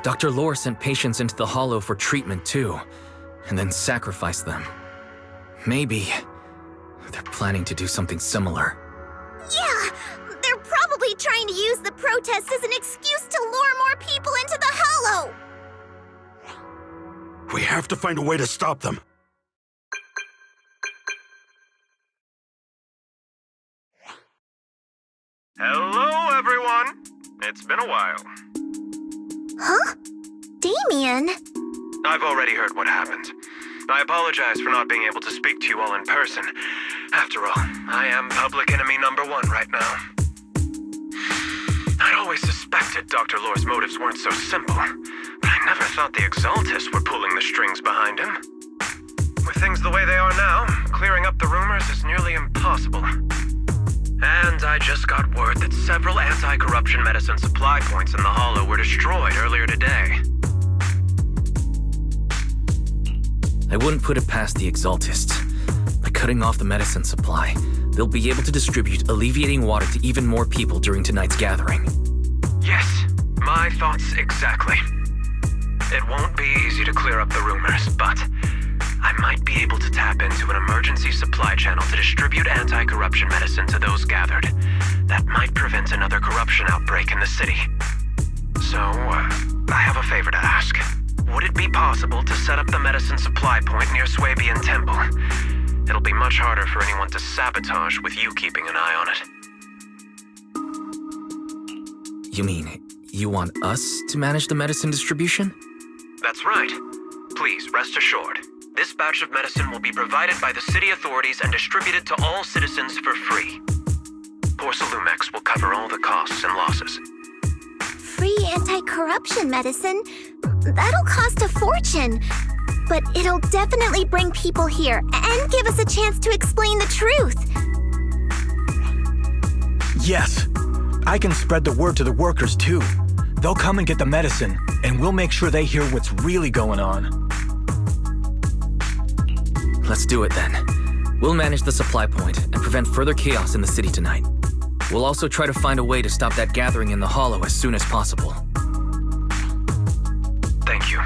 Dr. Lore sent patients into the Hollow for treatment too, and then sacrificed them. Maybe they're planning to do something similar. Yeah! They're probably trying to use the protest as an excuse to lure more people into the Hollow! We have to find a way to stop them. Hello, everyone! It's been a while. Huh? Damien? I've already heard what happened. I apologize for not being able to speak to you all in person. After all, I am public enemy #1 right now. I'd always suspected Dr. Lore's motives weren't so simple, but I never thought the Exaltists were pulling the strings behind him. With things the way they are now, clearing up the rumors is nearly impossible. And I just got word that several anti-corruption medicine supply points in the Hollow were destroyed earlier today. I wouldn't put it past the Exaltists. By cutting off the medicine supply, they'll be able to distribute alleviating water to even more people during tonight's gathering. Yes, my thoughts exactly. It won't be easy to clear up the rumors, but I might be able to tap into an emergency supply channel to distribute anti-corruption medicine to those gathered. That might prevent another corruption outbreak in the city. So, I have a favor to ask. Would it be possible to set up the medicine supply point near Swabian Temple? It'll be much harder for anyone to sabotage with you keeping an eye on it. You mean, you want us to manage the medicine distribution? That's right. Please, rest assured. This batch of medicine will be provided by the city authorities and distributed to all citizens for free. Porcelumix will cover all the costs and losses. Free anti-corruption medicine? That'll cost a fortune. But it'll definitely bring people here and give us a chance to explain the truth. Yes. I can spread the word to the workers too. They'll come and get the medicine, and we'll make sure they hear what's really going on. Let's do it then. We'll manage the supply point and prevent further chaos in the city tonight. We'll also try to find a way to stop that gathering in the Hollow as soon as possible. Thank you.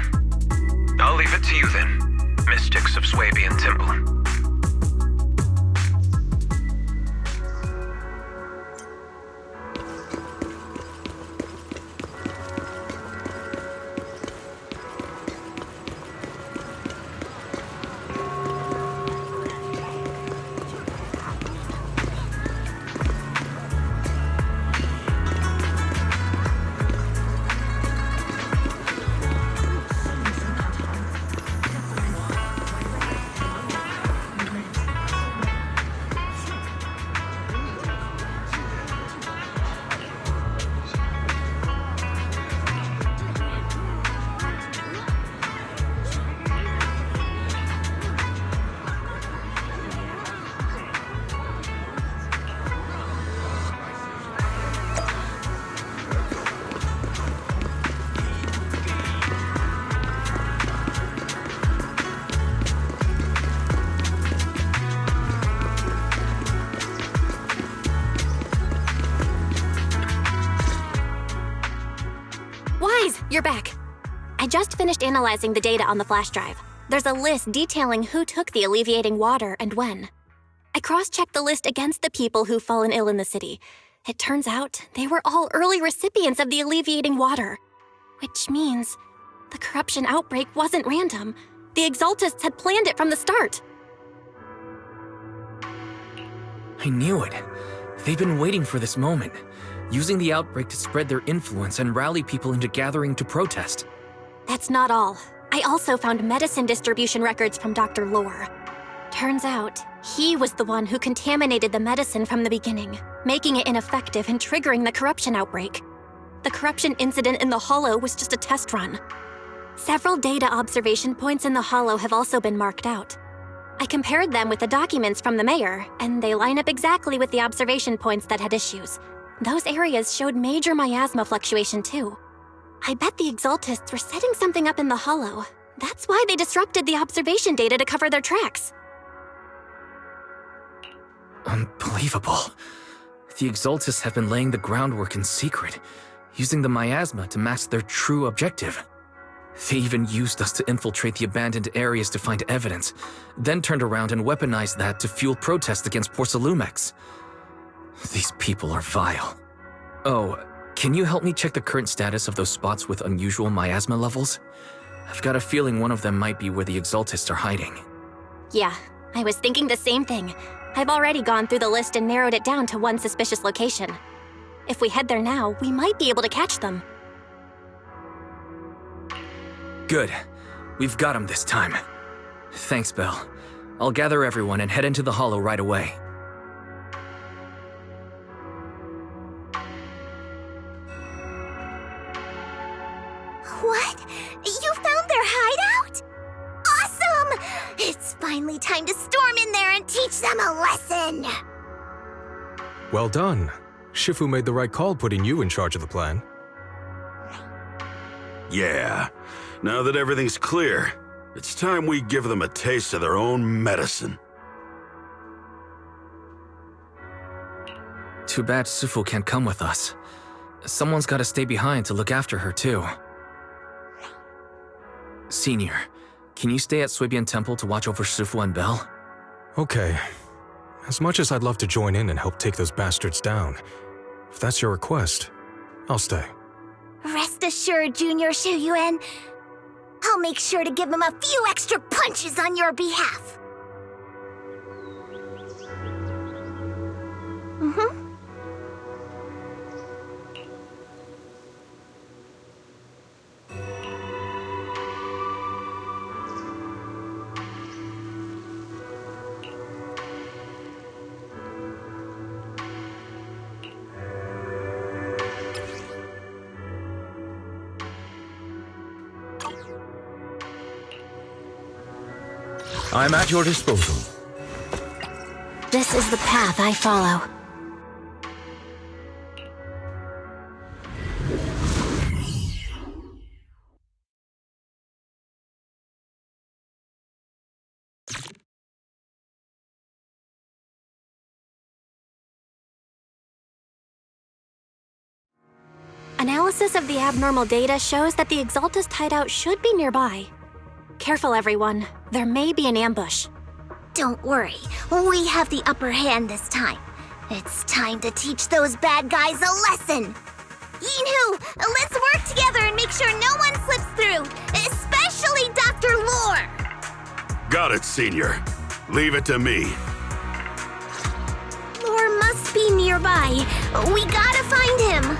I'll leave it to you then, mystics of Swabian Temple. you're back. I just finished analyzing the data on the flash drive. There's a list detailing who took the alleviating water and when. I cross-checked the list against the people who've fallen ill in the city. It turns out they were all early recipients of the alleviating water. Which means the corruption outbreak wasn't random. The Exaltists had planned it from the start. I knew it. They've been waiting for this moment, using the outbreak to spread their influence and rally people into gathering to protest. That's not all. I also found medicine distribution records from Dr. Lore. Turns out, he was the one who contaminated the medicine from the beginning, making it ineffective and triggering the corruption outbreak. The corruption incident in the Hollow was just a test run. Several data observation points in the Hollow have also been marked out. I compared them with the documents from the mayor, and they line up exactly with the observation points that had issues. Those areas showed major miasma fluctuation too. I bet the Exaltists were setting something up in the Hollow. That's why they disrupted the observation data to cover their tracks. Unbelievable. The Exaltists have been laying the groundwork in secret, using the miasma to mask their true objective. They even used us to infiltrate the abandoned areas to find evidence, then turned around and weaponized that to fuel protests against Porcelumex. These people are vile. Oh, can you help me check the current status of those spots with unusual miasma levels? I've got a feeling one of them might be where the Exaltists are hiding. Yeah, I was thinking the same thing. I've already gone through the list and narrowed it down to one suspicious location. If we head there now, we might be able to catch them. Good. We've got him this time. Thanks, Belle. I'll gather everyone and head into the Hollow right away. What? You found their hideout? Awesome! It's finally time to storm in there and teach them a lesson! Well done. Shifu made the right call putting you in charge of the plan. Yeah. Now that everything's clear, it's time we give them a taste of their own medicine. Too bad Sufu can't come with us. Someone's got to stay behind to look after her, too. Senior, can you stay at Suibian Temple to watch over Sufu and Belle? Okay. As much as I'd love to join in and help take those bastards down, if that's your request, I'll stay. Rest assured, Junior Shuyuan, I'll make sure to give him a few extra punches on your behalf. I'm at your disposal. This is the path I follow. Analysis of the abnormal data shows that the Exaltist hideout should be nearby. Careful, everyone. There may be an ambush. Don't worry, we have the upper hand this time. It's time to teach those bad guys a lesson. Yinhu, let's work together and make sure no one slips through, especially Dr. Lore. Got it, Senior. Leave it to me. Lore must be nearby. We gotta find him.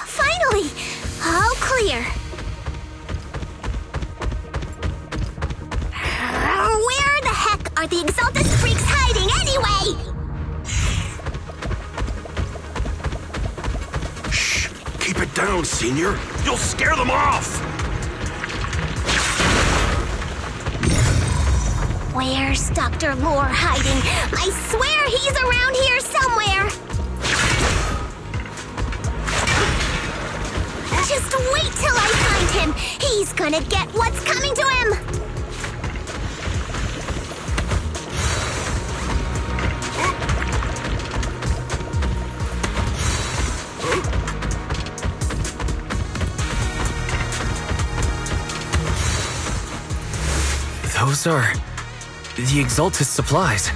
Finally! All clear. Where the heck are the Exaltist freaks hiding anyway? down, Senior. You'll scare them off! Where's Dr. Lore hiding? I swear he's around here somewhere! Just wait till I find him! He's gonna get what's coming to him! Those are the Exalted supplies.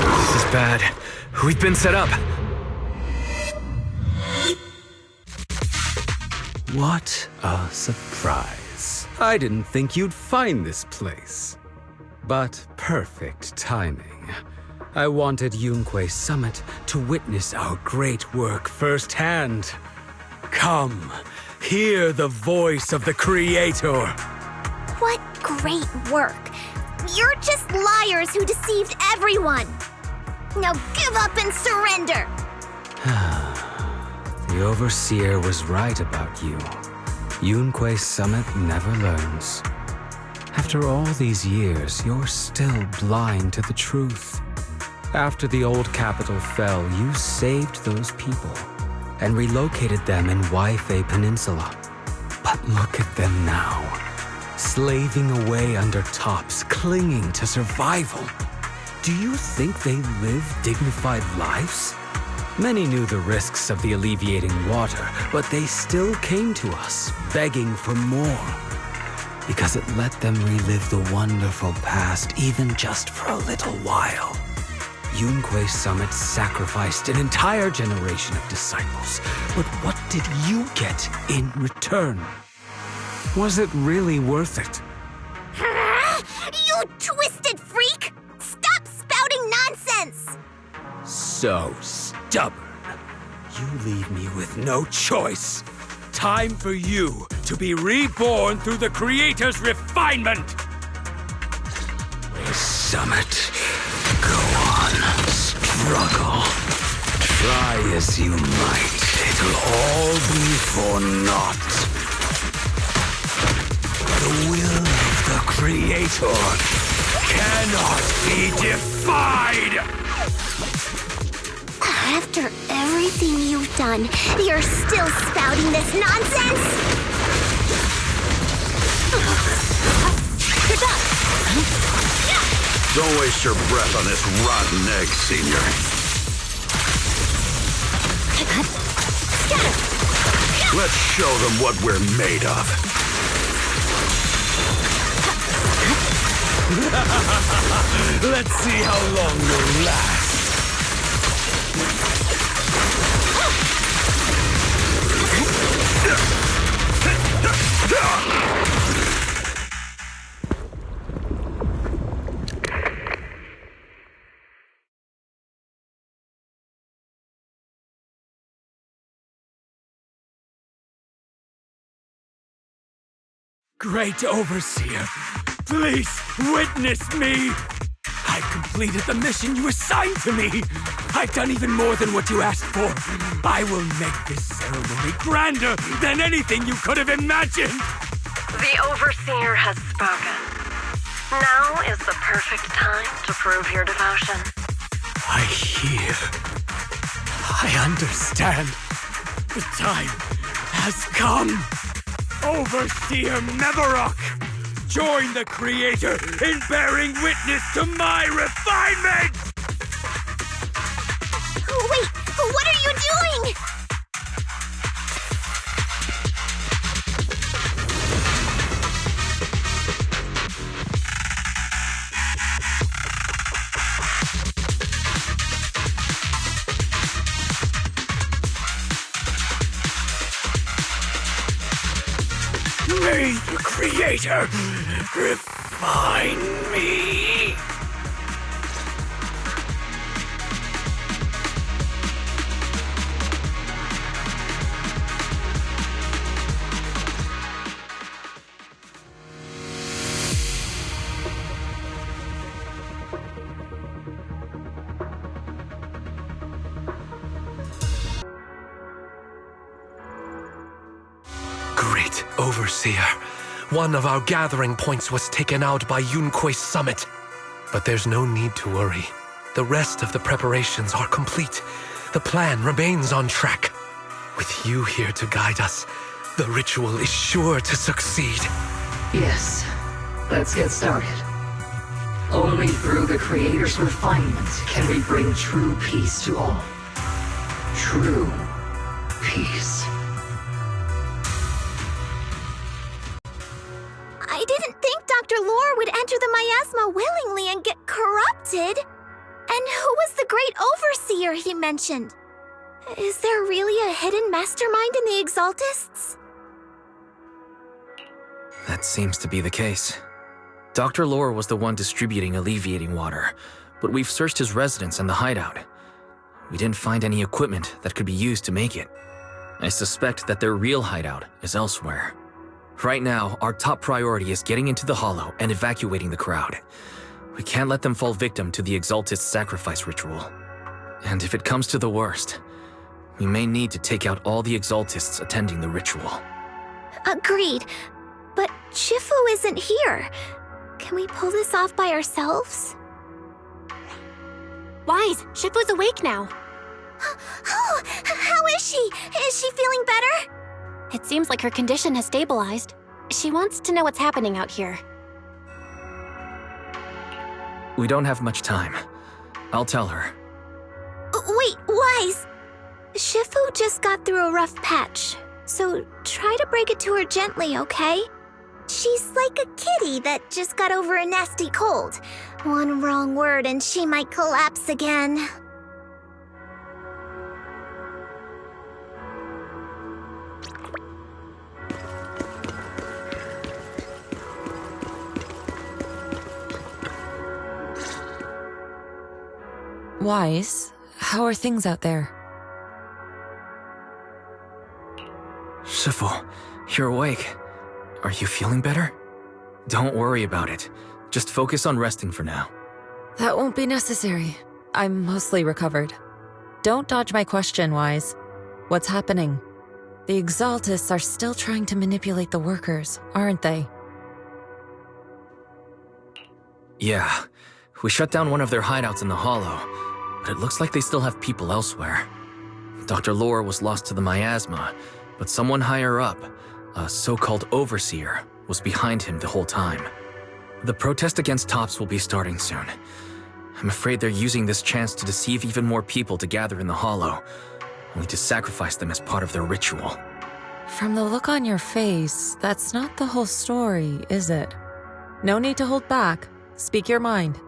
This is bad. We've been set up. What a surprise. I didn't think you'd find this place. But perfect timing. I wanted Yunque Summit to witness our great work firsthand. Come, hear the voice of the Creator. What great work! You're just liars who deceived everyone! Now give up and surrender! The Overseer was right about you. Yunque Summit never learns. After all these years, you're still blind to the truth. After the old capital fell, you saved those people and relocated them in Waifei Peninsula. But look at them now, slaving away under tops, clinging to survival. Do you think they live dignified lives? Many knew the risks of the alleviating water, but they still came to us, begging for more. Because it let them relive the wonderful past, even just for a little while. Yunque Summit sacrificed an entire generation of disciples, but what did you get in return? Was it really worth it? You twisted freak! Stop spouting nonsense! So stubborn. You leave me with no choice. Time for you to be reborn through the Creator's refinement! Summit, go on, struggle. Try as you might, it'll all be for naught. The will of the Creator cannot be defied! After everything you've done, you're still spouting this nonsense? Don't waste your breath on this rotten egg, Senior. Let's show them what we're made of. Let's see how long you'll last. Great Overseer, please witness me! I've completed the mission you assigned to me! I've done even more than what you asked for! I will make this ceremony grander than anything you could have imagined! The Overseer has spoken. Now is the perfect time to prove your devotion. I hear. I understand. The time has come! Overseer Mevarok! Join the Creator in bearing witness to my refinement! Wait, what are you doing? May the Creator refine me! Overseer, one of our gathering points was taken out by Yunque's summit. But there's no need to worry. The rest of the preparations are complete. The plan remains on track. With you here to guide us, the ritual is sure to succeed. Yes, let's get started. Only through the Creator's refinement can we bring true peace to all. True peace. I didn't think Dr. Lore would enter the miasma willingly and get corrupted. And who was the great overseer he mentioned? Is there really a hidden mastermind in the Exaltists? That seems to be the case. Dr. Lore was the one distributing alleviating water, but we've searched his residence and the hideout. We didn't find any equipment that could be used to make it. I suspect that their real hideout is elsewhere. Right now, our top priority is getting into the Hollow and evacuating the crowd. We can't let them fall victim to the Exaltist sacrifice ritual. And if it comes to the worst, we may need to take out all the Exaltists attending the ritual. Agreed. But Shifu isn't here. Can we pull this off by ourselves? Wise, Shifu's awake now. Oh, how is she? Is she feeling better? It seems like her condition has stabilized. She wants to know what's happening out here. We don't have much time. I'll tell her. Wait, Wise! Shifu just got through a rough patch, so try to break it to her gently, okay? She's like a kitty that just got over a nasty cold. One wrong word and she might collapse again. Wise, how are things out there? Shifu, you're awake. Are you feeling better? Don't worry about it. Just focus on resting for now. That won't be necessary. I'm mostly recovered. Don't dodge my question, Wise. What's happening? The Exaltists are still trying to manipulate the workers, aren't they? Yeah. We shut down one of their hideouts in the Hollow, but it looks like they still have people elsewhere. Dr. Lore was lost to the miasma, but someone higher up, a so-called overseer, was behind him the whole time. The protest against Tops will be starting soon. I'm afraid they're using this chance to deceive even more people to gather in the Hollow, only to sacrifice them as part of their ritual. From the look on your face, that's not the whole story, is it? No need to hold back. Speak your mind.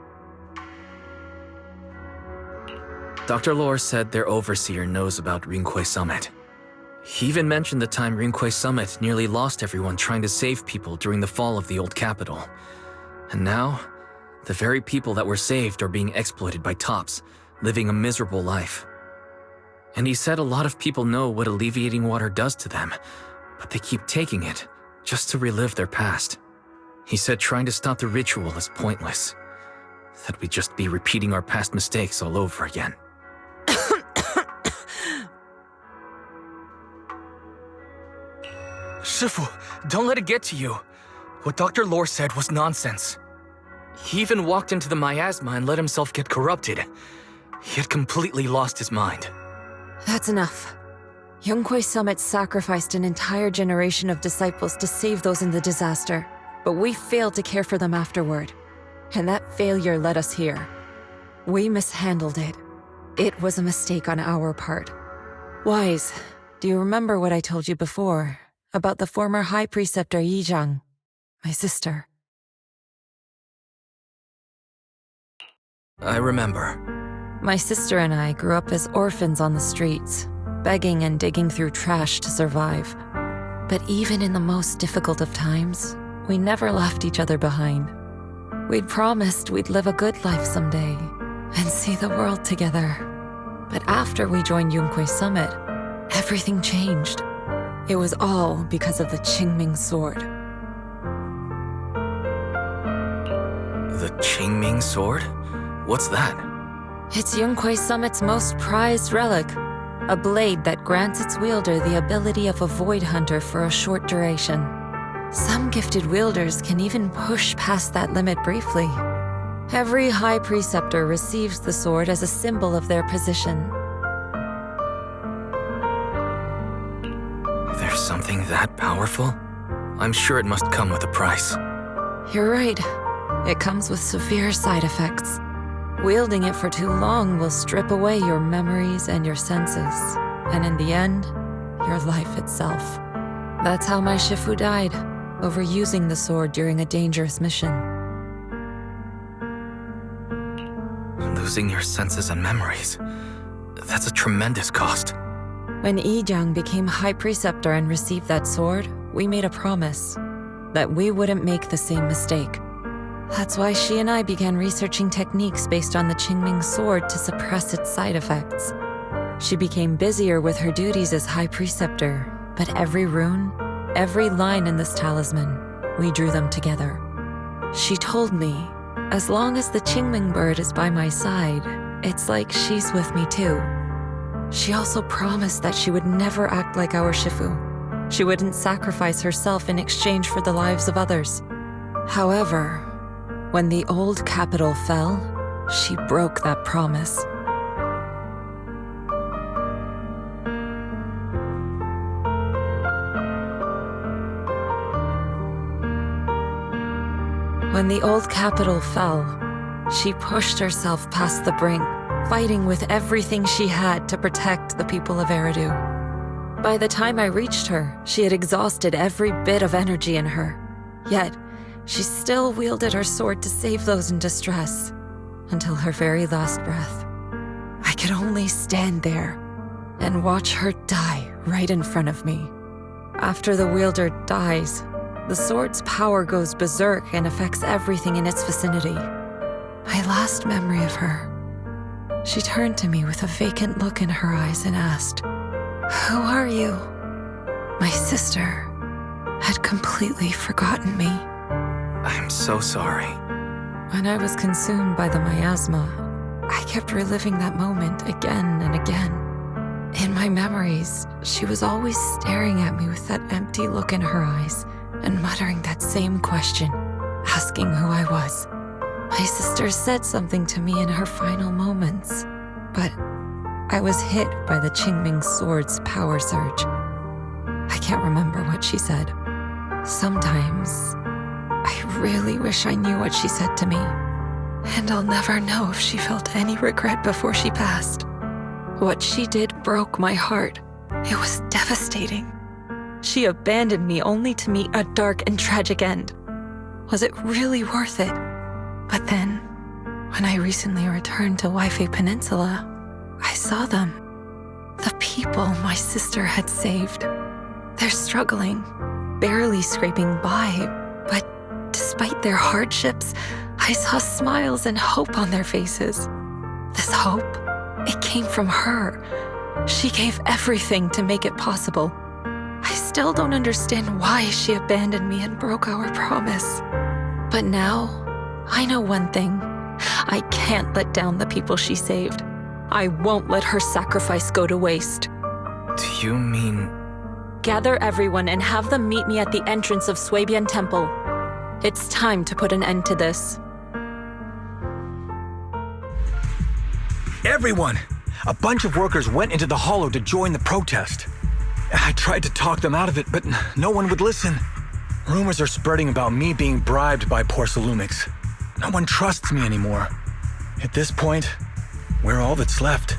Dr. Lore said their overseer knows about Rinqué Summit. He even mentioned the time Rinqué Summit nearly lost everyone trying to save people during the fall of the old capital. And now, the very people that were saved are being exploited by Tops, living a miserable life. And he said a lot of people know what alleviating water does to them, but they keep taking it just to relive their past. He said trying to stop the ritual is pointless, that we'd just be repeating our past mistakes all over again. Shifu, don't let it get to you. What Dr. Lore said was nonsense. He even walked into the miasma and let himself get corrupted. He had completely lost his mind. That's enough. Yunque's Summit sacrificed an entire generation of disciples to save those in the disaster, but we failed to care for them afterward. And that failure led us here. We mishandled it. It was a mistake on our part. Wise, do you remember what I told you before about the former High Preceptor Yizhang, my sister? I remember. My sister and I grew up as orphans on the streets, begging and digging through trash to survive. But even in the most difficult of times, we never left each other behind. We'd promised we'd live a good life someday and see the world together. But after we joined Yunque's Summit, everything changed. It was all because of the Qingming sword. The Qingming sword? What's that? It's Yunque's Summit's most prized relic. a blade that grants its wielder the ability of a void hunter for a short duration. Some gifted wielders can even push past that limit briefly. Every High Preceptor receives the sword as a symbol of their position. There's something that powerful? I'm sure it must come with a price. You're right. It comes with severe side effects. Wielding it for too long will strip away your memories and your senses, and in the end, your life itself. That's how my Shifu died, overusing the sword during a dangerous mission. Losing your senses and memories. That's a tremendous cost. When Yijiang became High Preceptor and received that sword, we made a promise that we wouldn't make the same mistake. That's why she and I began researching techniques based on the Qingming sword to suppress its side effects. She became busier with her duties as High Preceptor, but every rune, every line in this talisman, we drew them together. She told me, as long as the Qingming bird is by my side, it's like she's with me too. She also promised that she would never act like our Shifu. She wouldn't sacrifice herself in exchange for the lives of others. However, when the old capital fell, she broke that promise. When the old capital fell, she pushed herself past the brink, fighting with everything she had to protect the people of Eridu. By the time I reached her, she had exhausted every bit of energy in her. Yet, she still wielded her sword to save those in distress, until her very last breath. I could only stand there and watch her die right in front of me. After the wielder dies, the sword's power goes berserk and affects everything in its vicinity. My last memory of her, she turned to me with a vacant look in her eyes and asked, "Who are you?" My sister had completely forgotten me. I'm so sorry. When I was consumed by the miasma, I kept reliving that moment again and again. In my memories, she was always staring at me with that empty look in her eyes and muttering that same question, asking who I was. My sister said something to me in her final moments, but I was hit by the Qingming sword's power surge. I can't remember what she said. Sometimes, I really wish I knew what she said to me, and I'll never know if she felt any regret before she passed. What she did broke my heart. It was devastating. She abandoned me only to meet a dark and tragic end. Was it really worth it? But then, when I recently returned to Waifei Peninsula, I saw them. The people my sister had saved. They're struggling, barely scraping by, but despite their hardships, I saw smiles and hope on their faces. This hope, it came from her. She gave everything to make it possible. I still don't understand why she abandoned me and broke our promise. But now, I know one thing. I can't let down the people she saved. I won't let her sacrifice go to waste. Do you mean... Gather everyone and have them meet me at the entrance of Suibian Temple. It's time to put an end to this. Everyone! A bunch of workers went into the hollow to join the protest. I tried to talk them out of it, but no one would listen. Rumors are spreading about me being bribed by Porcelumix. No one trusts me anymore. At this point, we're all that's left.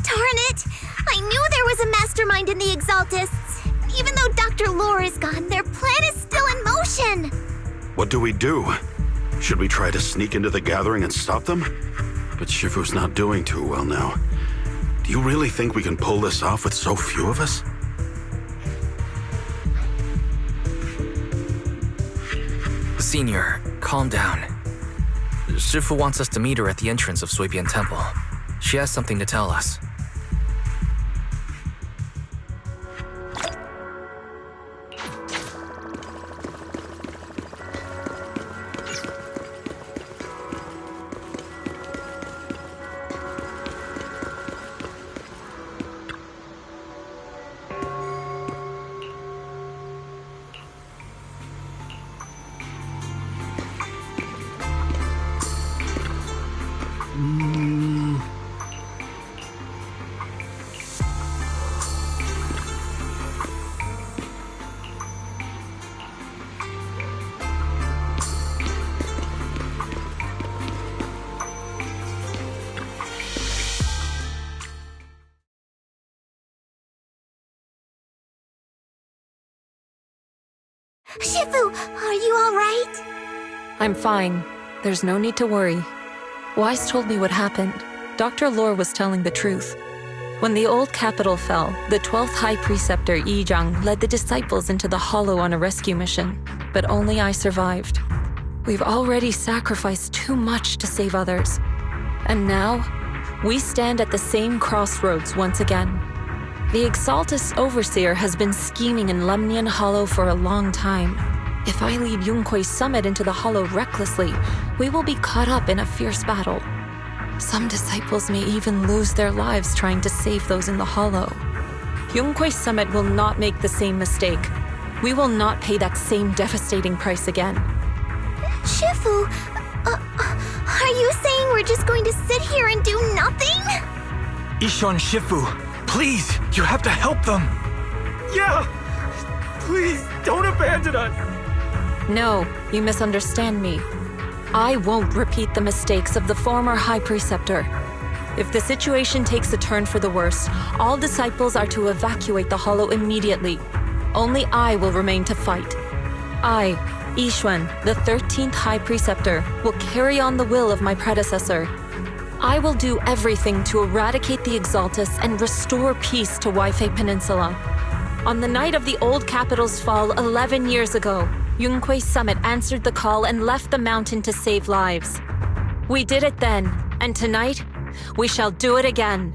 Darn it! I knew there was a mastermind in the Exaltists. Even though Dr. Lore is gone, their plan is still in motion. What do we do? Should we try to sneak into the gathering and stop them? But Shifu's not doing too well now. Do you really think we can pull this off with so few of us? Senior, calm down. Shifu wants us to meet her at the entrance of Suibian Temple. She has something to tell us. Shifu, are you alright? I'm fine. There's no need to worry. Wise told me what happened. Dr. Lore was telling the truth. When the old capital fell, the 12th High Preceptor Yi Zhang led the disciples into the Hollow on a rescue mission, but only I survived. We've already sacrificed too much to save others. And now, we stand at the same crossroads once again. The Exaltus Overseer has been scheming in Lemnian Hollow for a long time. If I lead Yunkui's summit into the Hollow recklessly, we will be caught up in a fierce battle. Some disciples may even lose their lives trying to save those in the Hollow. Yunkui's summit will not make the same mistake. We will not pay that same devastating price again. Shifu, are you saying we're just going to sit here and do nothing? Ishan, Shifu, please, you have to help them. Yeah! Please, don't abandon us! No, you misunderstand me. I won't repeat the mistakes of the former High Preceptor. If the situation takes a turn for the worse, all disciples are to evacuate the Hollow immediately. Only I will remain to fight. I, Yixuan, the 13th High Preceptor, will carry on the will of my predecessor. I will do everything to eradicate the Exaltus and restore peace to Waifei Peninsula. On the night of the old capital's fall 11 years ago, Yunkui's summit answered the call and left the mountain to save lives. We did it then, and tonight, we shall do it again.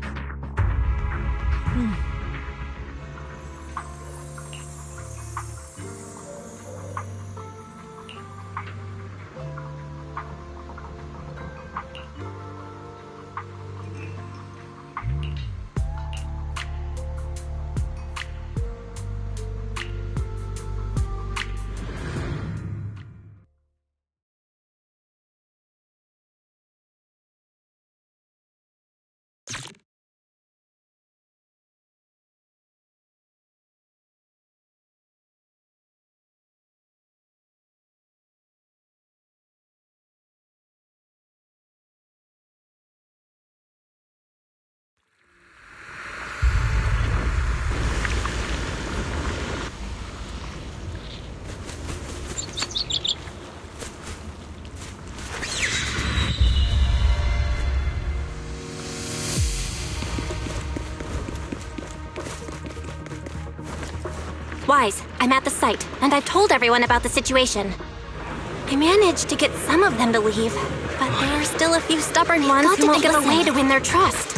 Wise, I'm at the site, and I've told everyone about the situation. I managed to get some of them to leave, but there are still a few stubborn ones who won't think of a way to win their trust.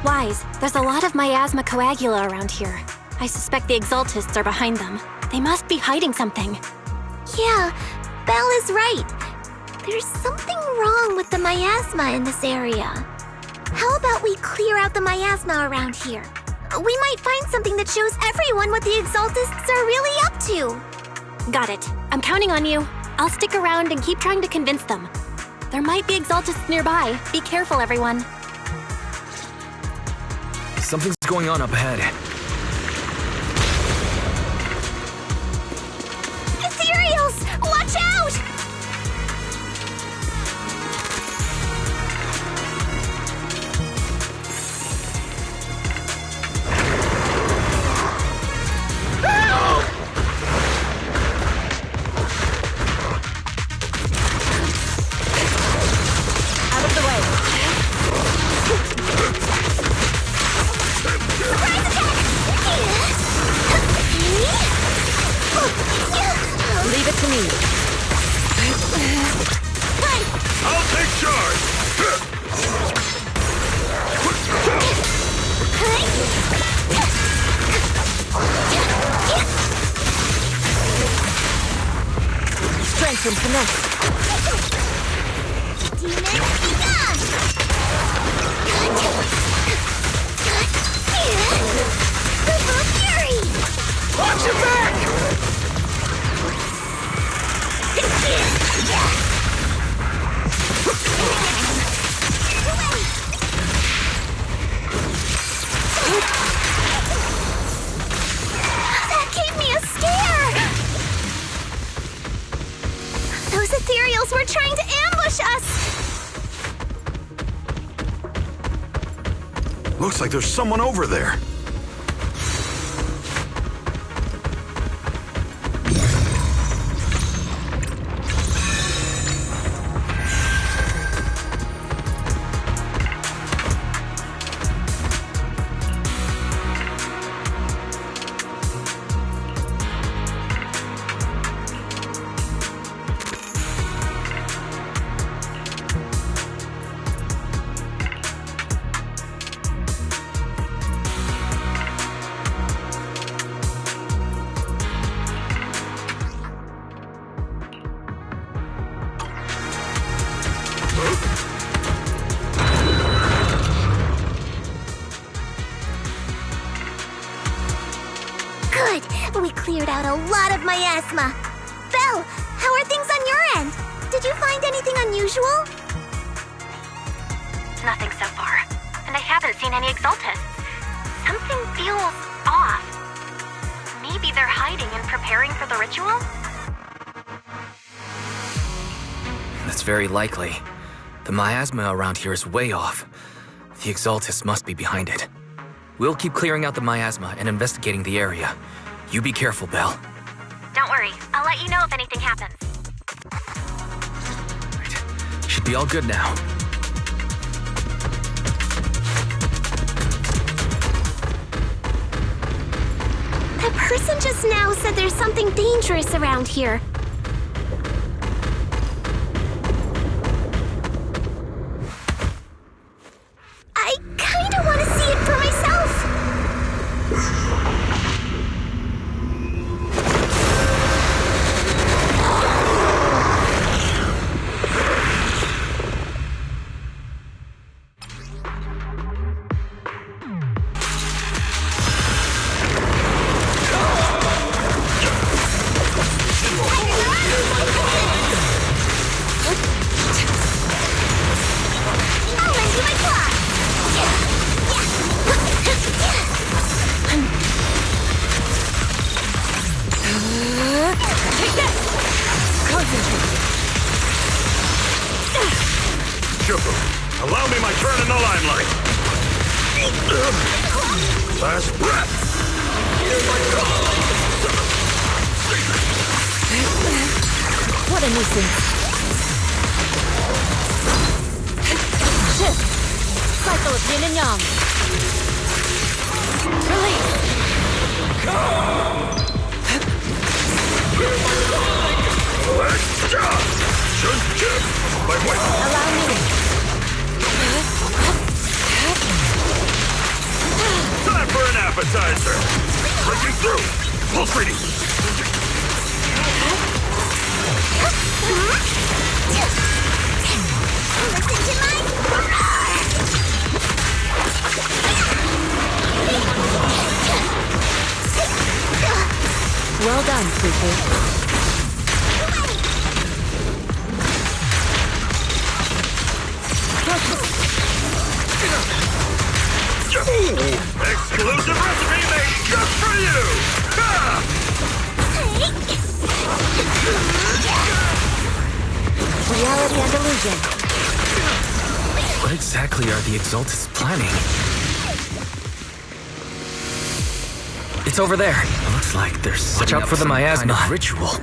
Wise, there's a lot of miasma coagula around here. I suspect the Exaltists are behind them. They must be hiding something. Yeah, Belle is right. There's something wrong with the miasma in this area. How about we clear out the miasma around here? We might find something that shows everyone what the Exaltists are really up to. Got it. I'm counting on you. I'll stick around and keep trying to convince them. There might be Exaltists nearby. Be careful, everyone. Something's going on up ahead. Ethereals! Watch out! Looks like there's someone over there. cleared out a lot of miasma. Belle, how are things on your end? Did you find anything unusual? Nothing so far. And I haven't seen any exaltists. Something feels off. Maybe they're hiding and preparing for the ritual? That's very likely. The miasma around here is way off. The exaltists must be behind it. We'll keep clearing out the miasma and investigating the area. You be careful, Belle. Don't worry. I'll let you know if anything happens. Should be all good now. That person just now said there's something dangerous around here. I kinda want to see it for myself. Shipper, allow me my turn in the limelight. Last breath. What a nuisance. Shift. Cycle of yin and yang. Release. Allow me. Time for an appetizer. Breaking through. Pulse reading. Listen to my Well done, Cuckoo. Exclusive recipe made just for you! Ha! Reality and illusion. What exactly are the exaltists planning? It's over there. It looks like there's watch out for the miasma. Kind of ritual.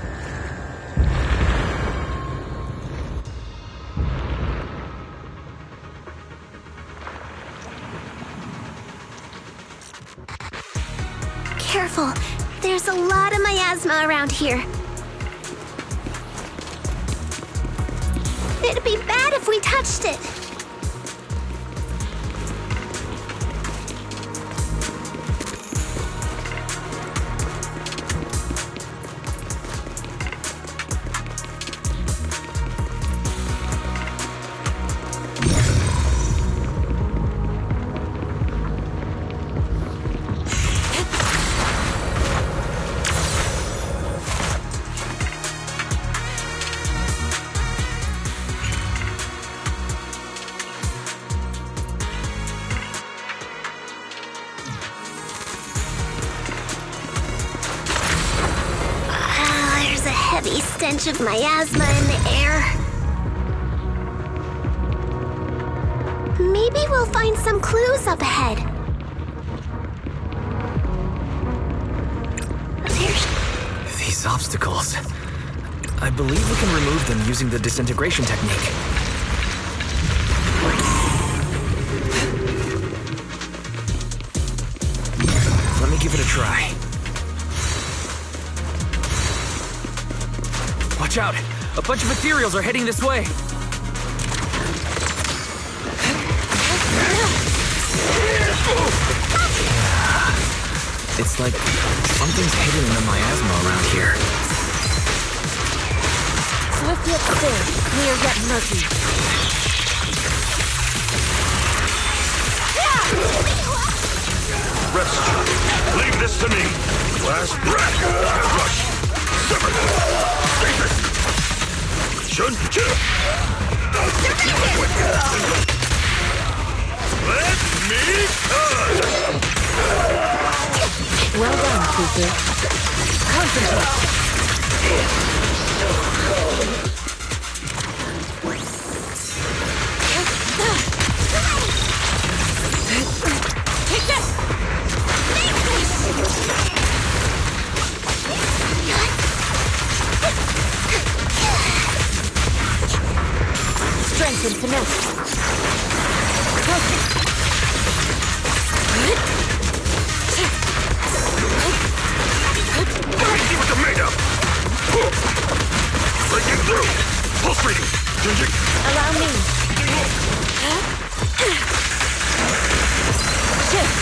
Careful. There's a lot of miasma around here. It'd be bad if we touched it. Heavy stench of miasma in the air. Maybe we'll find some clues up ahead. These obstacles. I believe we can remove them using the disintegration technique. Let me give it a try. Watch out! A bunch of ethereals are heading this way! It's like something's hidden in the miasma around here. Swift yet still, clear yet murky. Rest. Leave this to me. Last breath! Rush! Simmer! Stasis! Shun! Let me cut! Well done, Cuckoo. Concentrate. Take this! Strength and finesse. Let me see what you're made of! Breaking through! Pulse reading! Changing! Allow me. Shift.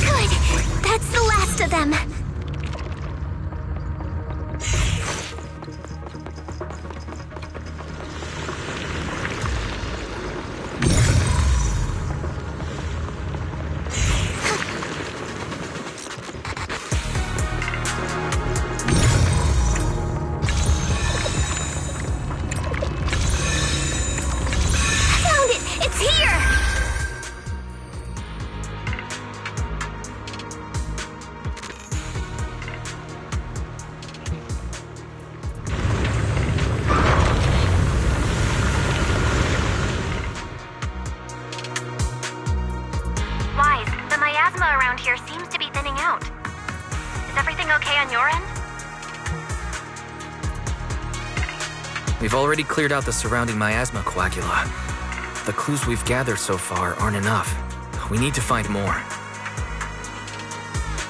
Good. That's the last of them. Found it! It's here! Wise, the miasma around here seems to be thinning out. Is everything okay on your end? We've already cleared out the surrounding miasma coagula. The clues we've gathered so far aren't enough. We need to find more.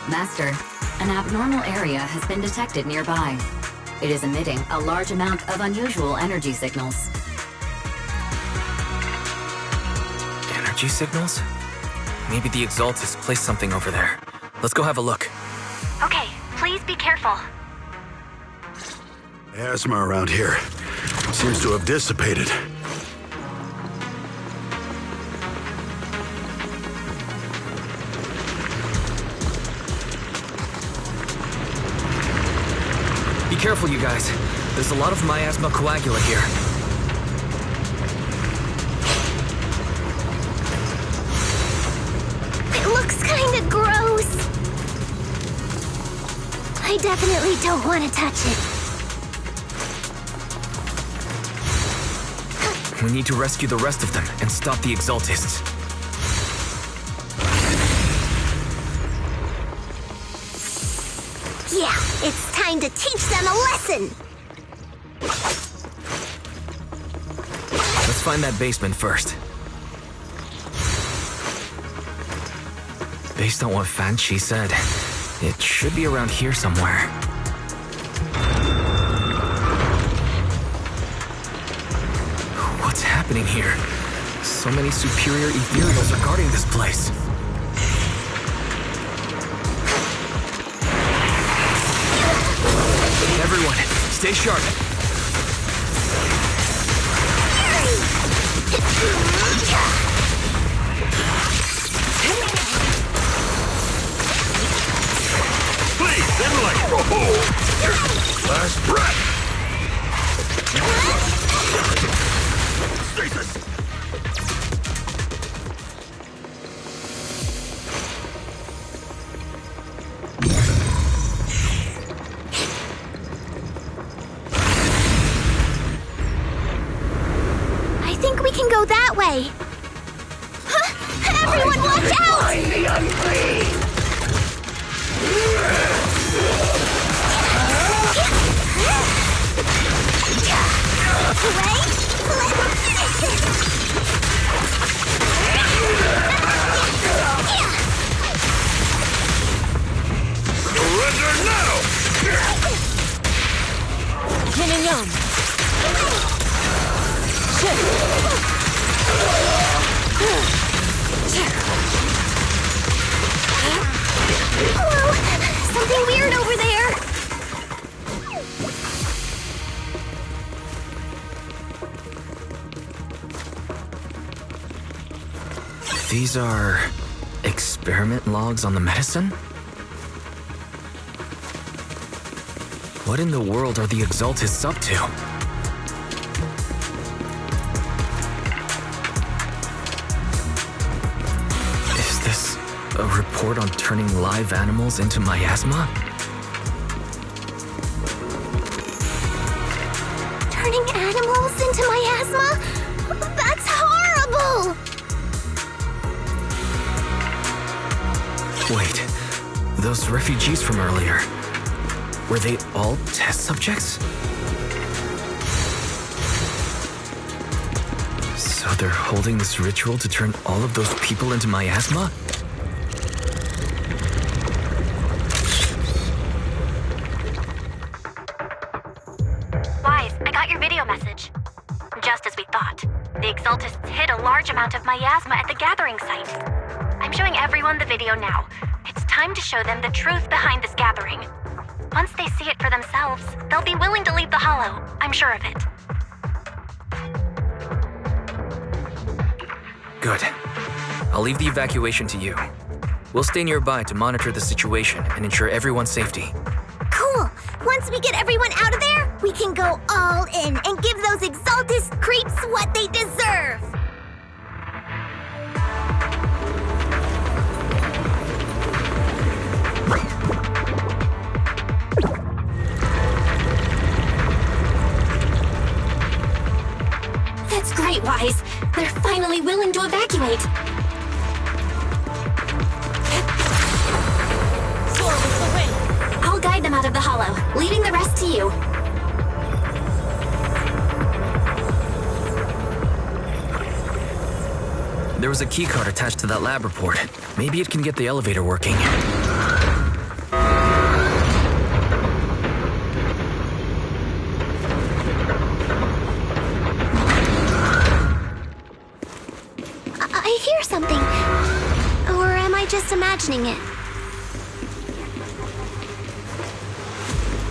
Master, an abnormal area has been detected nearby. It is emitting a large amount of unusual energy signals. Energy signals? Maybe the Exaltus placed something over there. Let's go have a look. Okay, please be careful. Asthma around here seems to have dissipated. Be careful, you guys. There's a lot of miasma coagula here. It looks kinda gross. I definitely don't want to touch it. We need to rescue the rest of them and stop the Exaltists. Yeah, it's time to teach them a lesson. Let's find that basement first. Based on what Fan Chi said, it should be around here somewhere. What's happening here? So many superior ethereals are guarding this place. Everyone, stay sharp. Please, Zenless! Last breath! Stasis! I think we can go that way. Everyone, watch out! Find the unclean! Surrender now! Yin and yang. Shift. Whoa! Something weird over there! These are experiment logs on the medicine? What in the world are the Exaltists up to? Is this a report on turning live animals into miasma? Turning animals into miasma? That's horrible! Wait, those refugees from earlier, were they all test subjects? So they're holding this ritual to turn all of those people into miasma? Wise, I got your video message. Just as we thought, the Exaltists hid a large amount of miasma at the gathering site. I'm showing everyone the video now. It's time to show them the truth behind this gathering. Once they see it for themselves, they'll be willing to leave the Hollow. I'm sure of it. Good. I'll leave the evacuation to you. We'll stay nearby to monitor the situation and ensure everyone's safety. Cool! Once we get everyone out of there, we can go all in and give those Exaltist creeps what they deserve! That's great, Wise. They're finally willing to evacuate. I'll guide them out of the Hollow, leaving the rest to you. There was a keycard attached to that lab report. Maybe it can get the elevator working. I hear something. Or am I just imagining it?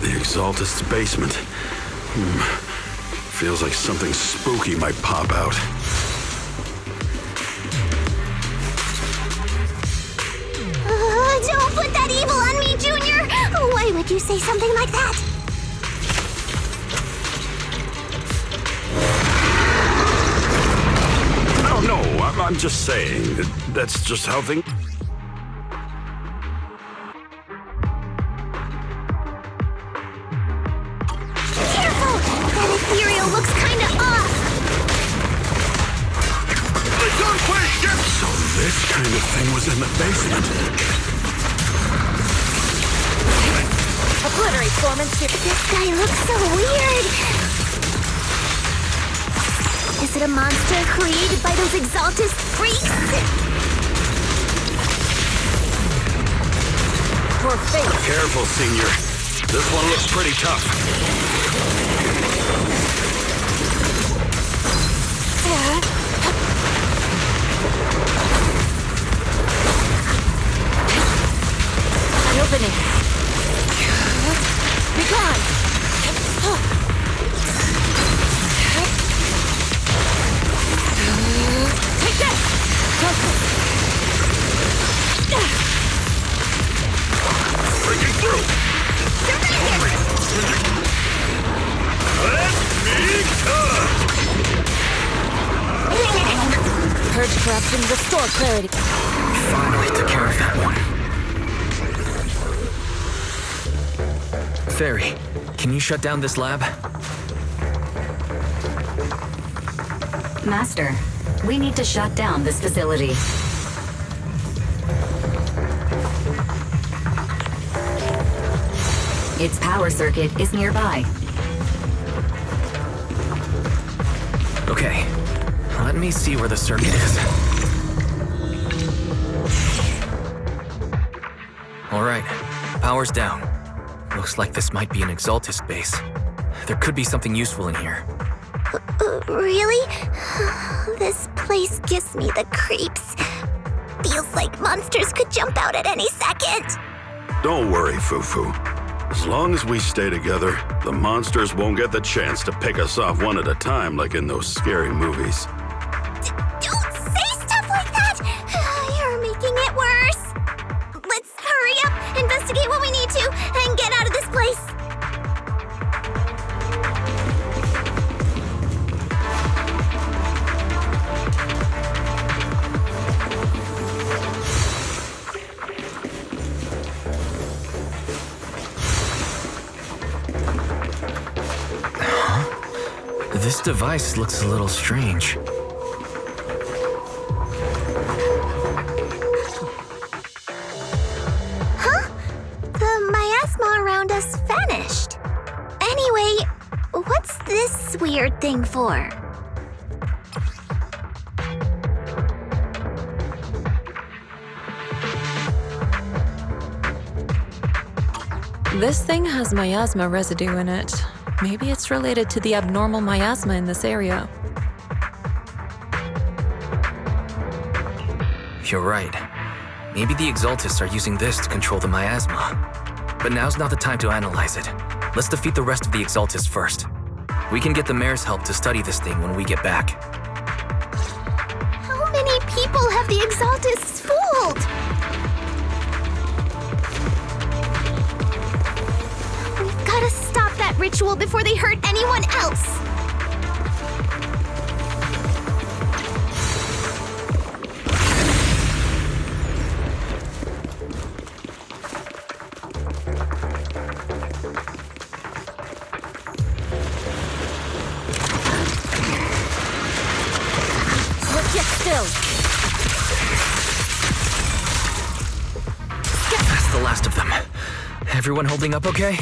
The Exaltist's basement. Feels like something spooky might pop out. Don't put that evil on me, Junior! Why would you say something like that? Oh, no, I'm just saying. That's just how things... Careful! That ethereal looks kinda off! So this kind of thing was in the basement. Obliterate Foreman. This guy looks so weird! Is it a monster created by those Exaltist freaks? Poor fate. Careful, Senior. This one looks pretty tough. An opening. Be gone. Take that! Breaking through! Let me come! Purge corruption, restore clarity. Finally took care of that one. Fairy, can you shut down this lab? Master, we need to shut down this facility. Its power circuit is nearby. Okay, let me see where the circuit is. All right, power's down. Looks like this might be an Exaltist base. There could be something useful in here. Really? This place gives me the creeps. Feels like monsters could jump out at any second. Don't worry, Fufu. As long as we stay together, the monsters won't get the chance to pick us off one at a time like in those scary movies. Don't say stuff like that! This device looks a little strange. Huh? The miasma around us vanished. Anyway, what's this weird thing for? This thing has miasma residue in it. Maybe it's related to the abnormal miasma in this area. You're right. Maybe the Exaltists are using this to control the miasma. But now's not the time to analyze it. Let's defeat the rest of the Exaltists first. We can get the mayor's help to study this thing when we get back. How many people have the Exaltists fooled? We've gotta stop that ritual before they hurt anyone else. That's the last of them. Everyone holding up okay?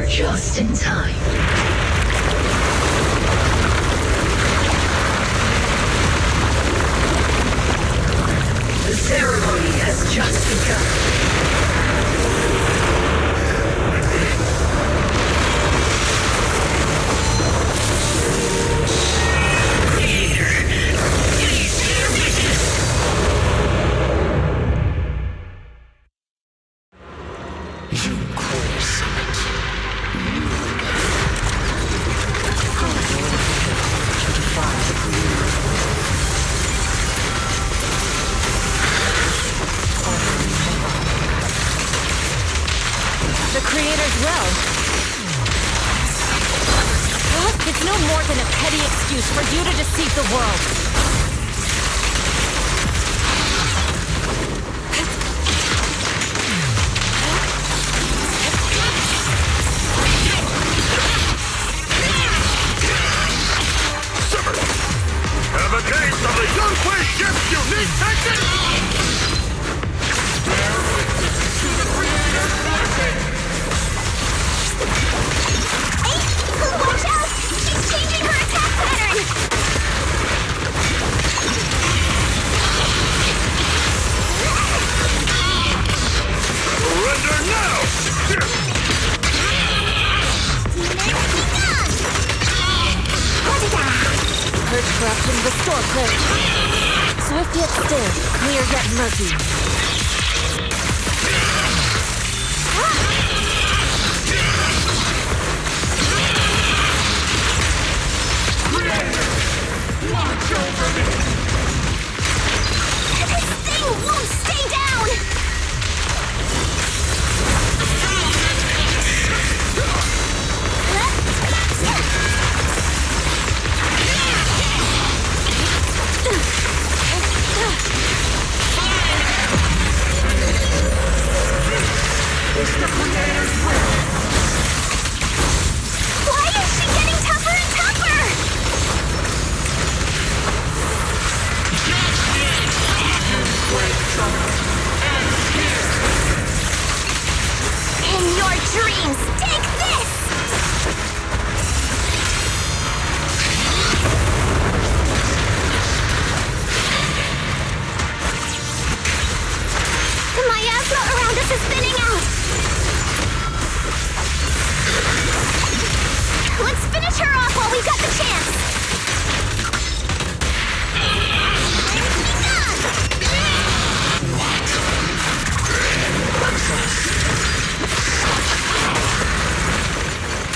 Just in time. The ceremony has just begun. The Creator's will. It's no more than a petty excuse for you to deceive the world. Have a taste of the Yunhui ship's unique technique! Watch out! She's changing her attack pattern! Surrender now! Purge corruption, restore clarity. Swift yet still, clear yet murky. Watch over me! This thing won't stay down! Why is she getting tougher and tougher? In your dreams, take this! The miasma around us is thinning out. Let's finish her off while we've got the chance.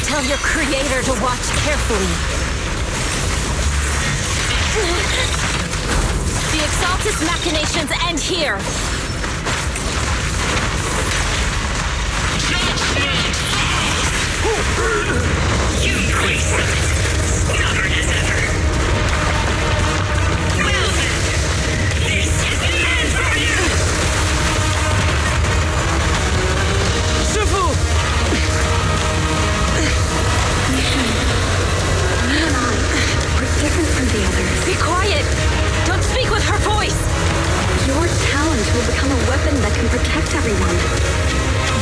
Tell your creator to watch carefully. The Exaltus machinations end here. Different from the others. Be quiet! Don't speak with her voice! Your talent will become a weapon that can protect everyone.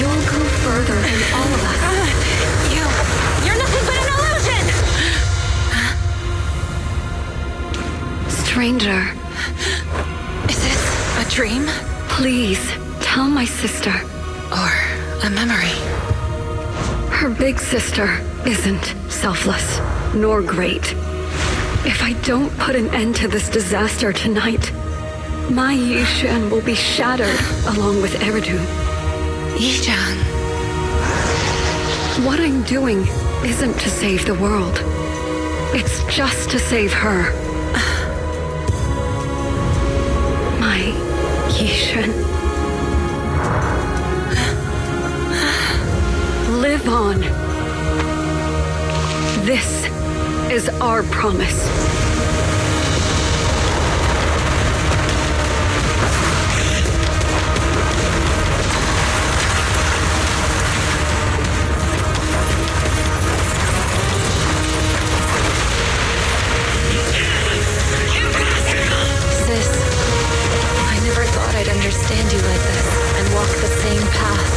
You'll go further than all of us. You're nothing but an illusion! Stranger. Is this a dream? Please, tell my sister. Or a memory? Her big sister isn't selfless, nor great. If I don't put an end to this disaster tonight, my Yishan will be shattered along with Eridu. Yishan. What I'm doing isn't to save the world. It's just to save her. My Yishan. Live on. This is our promise. Sis, I never thought I'd understand you like this and walk the same path.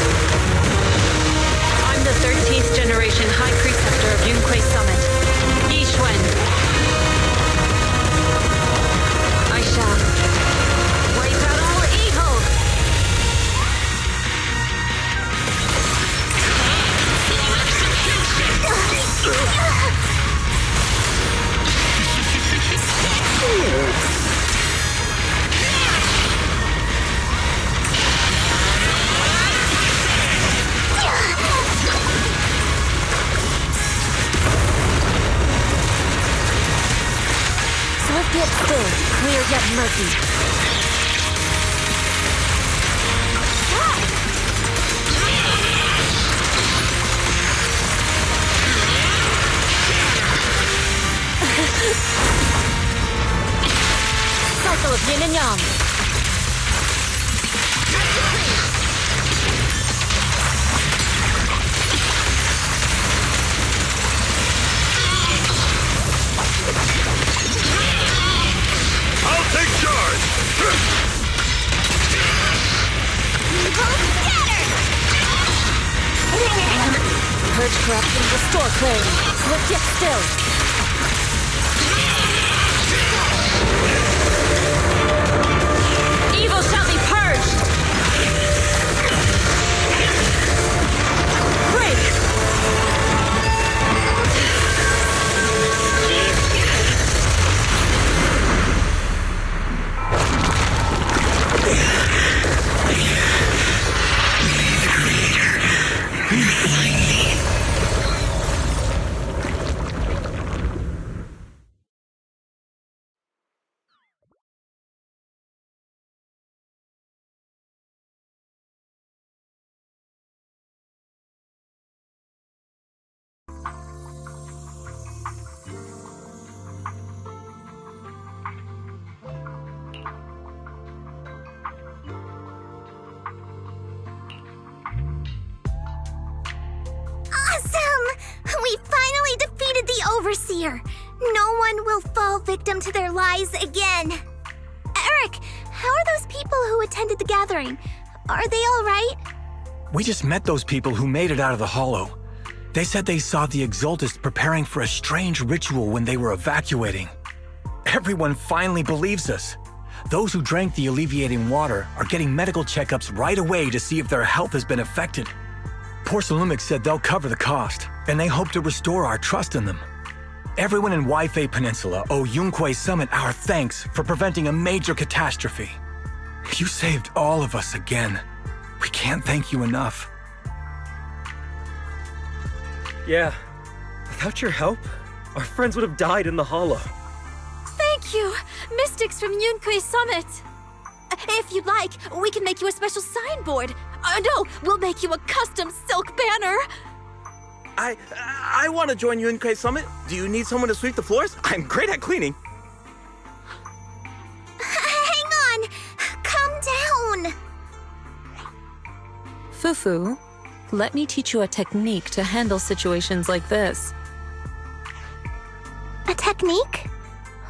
I'm the 13th generation High Preceptor of Yunquei Summit, Yishwen. I shall wipe out all evil! Swift yet still, clear yet murky. Cycle of yin and yang. I'll take charge! Purge corruption, restore clarity. Swift yet still. Evil shall be purged! Break! The Overseer! No one will fall victim to their lies again! Eric, how are those people who attended the gathering? Are they all right? We just met those people who made it out of the Hollow. They said they saw the Exaltists preparing for a strange ritual when they were evacuating. Everyone finally believes us. Those who drank the alleviating water are getting medical checkups right away to see if their health has been affected. Porcelumix said they'll cover the cost, and they hope to restore our trust in them. Everyone in Waifei Peninsula owe Yunquei Summit our thanks for preventing a major catastrophe. You saved all of us again. We can't thank you enough. Yeah, without your help, our friends would have died in the Hollow. Thank you, Mystics from Yunquei Summit. If you'd like, we can make you a special signboard. No, we'll make you a custom silk banner. I want to join Yunquei Summit. Do you need someone to sweep the floors? I'm great at cleaning. Hang on! Calm down! Fufu, let me teach you a technique to handle situations like this. A technique?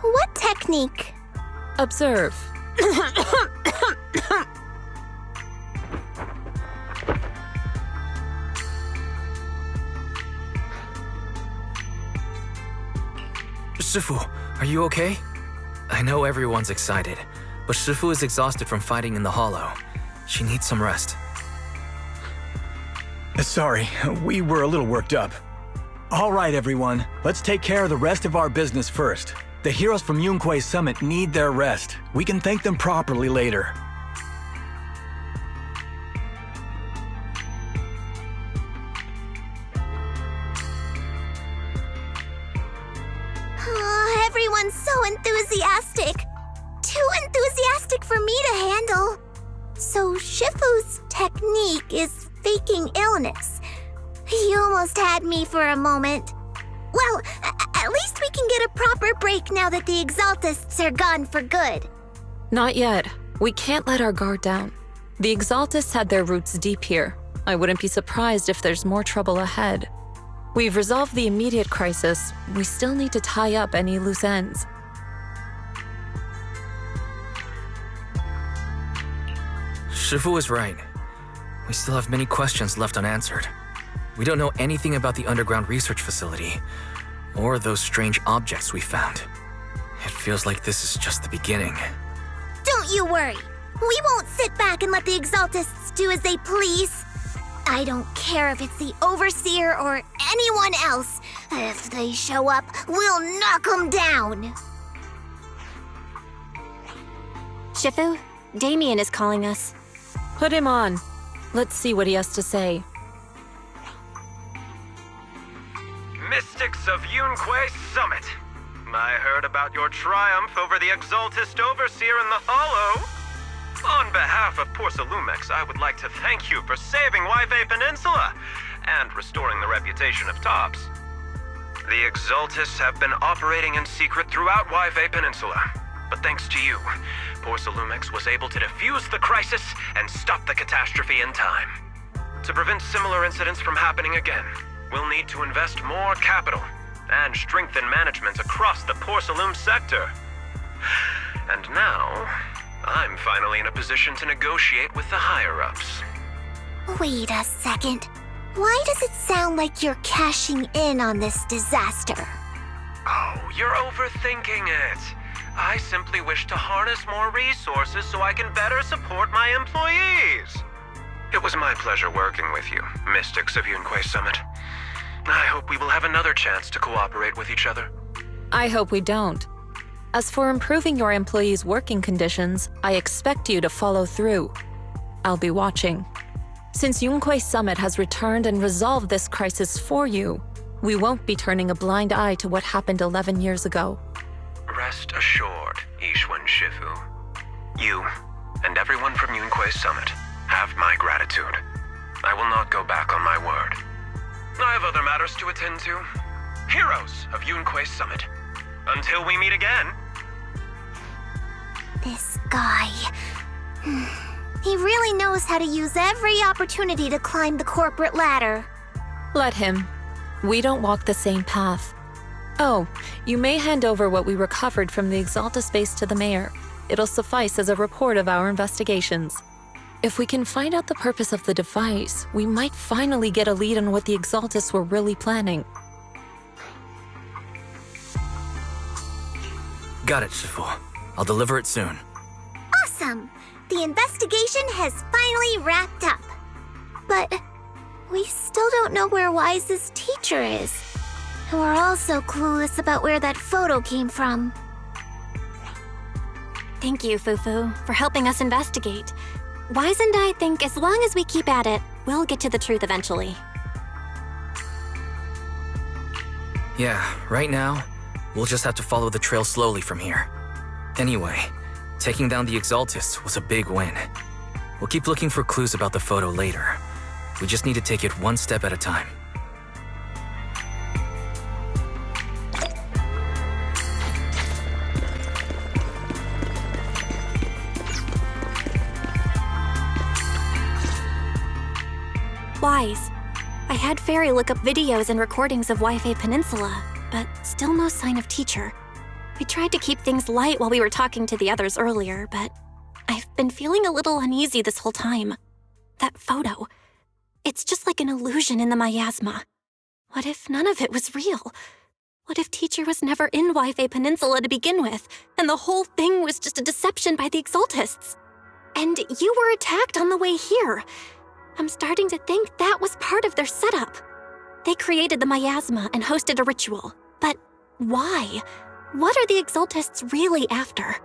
What technique? Observe. Shifu, are you okay? I know everyone's excited, but Shifu is exhausted from fighting in the Hollow. She needs some rest. Sorry, we were a little worked up. All right, everyone, let's take care of the rest of our business first. The heroes from Yunquei Summit need their rest. We can thank them properly later. Oh, everyone's so enthusiastic. Too enthusiastic for me to handle. So Shifu's technique is faking illness. He almost had me for a moment. Well, at least we can get a proper break now that the Exaltists are gone for good. Not yet. We can't let our guard down. The Exaltists had their roots deep here. I wouldn't be surprised if there's more trouble ahead. We've resolved the immediate crisis. We still need to tie up any loose ends. Shifu is right. We still have many questions left unanswered. We don't know anything about the underground research facility, or those strange objects we found. It feels like this is just the beginning. Don't you worry. We won't sit back and let the Exaltists do as they please. I don't care if it's the Overseer or anyone else. If they show up, we'll knock them down. Shifu, Damien is calling us. Put him on. Let's see what he has to say. Mystics of Yunquei Summit. I heard about your triumph over the Exaltist Overseer in the Hollow. On behalf of Porcelumix, I would like to thank you for saving Waifei Peninsula and restoring the reputation of Tops. The Exaltists have been operating in secret throughout Waifei Peninsula, but thanks to you, Porcelumix was able to defuse the crisis and stop the catastrophe in time. To prevent similar incidents from happening again, we'll need to invest more capital and strengthen management across the Porcelum sector. And now, I'm finally in a position to negotiate with the higher-ups. Wait a second. Why does it sound like you're cashing in on this disaster? Oh, you're overthinking it. I simply wish to harness more resources so I can better support my employees. It was my pleasure working with you, Mystics of Yunquei Summit. I hope we will have another chance to cooperate with each other. I hope we don't. As for improving your employees' working conditions, I expect you to follow through. I'll be watching. Since Yunquei Summit has returned and resolved this crisis for you, we won't be turning a blind eye to what happened 11 years ago. Rest assured, Ishwan Shifu. You and everyone from Yunquei Summit have my gratitude. I will not go back on my word. I have other matters to attend to. Heroes of Yunquei Summit. Until we meet again. This guy... He really knows how to use every opportunity to climb the corporate ladder. Let him. We don't walk the same path. Oh, you may hand over what we recovered from the Exaltus base to the mayor. It'll suffice as a report of our investigations. If we can find out the purpose of the device, we might finally get a lead on what the Exaltus were really planning. Got it, Shifu. I'll deliver it soon. Awesome! The investigation has finally wrapped up. But we still don't know where Wise's teacher is. And we're also clueless about where that photo came from. Thank you, Fufu, for helping us investigate. Wise and I think as long as we keep at it, we'll get to the truth eventually. Yeah, right now, we'll just have to follow the trail slowly from here. Anyway, taking down the Exaltus was a big win. We'll keep looking for clues about the photo later. We just need to take it one step at a time. Wise, I had Fairy look up videos and recordings of Wi-Fi Peninsula, but still no sign of teacher. We tried to keep things light while we were talking to the others earlier, but I've been feeling a little uneasy this whole time. That photo, it's just like an illusion in the miasma. What if none of it was real? What if teacher was never in Wi-Fi Peninsula to begin with, and the whole thing was just a deception by the Exaltists? And you were attacked on the way here. I'm starting to think that was part of their setup. They created the miasma and hosted a ritual. But why? What are the Exaltists really after?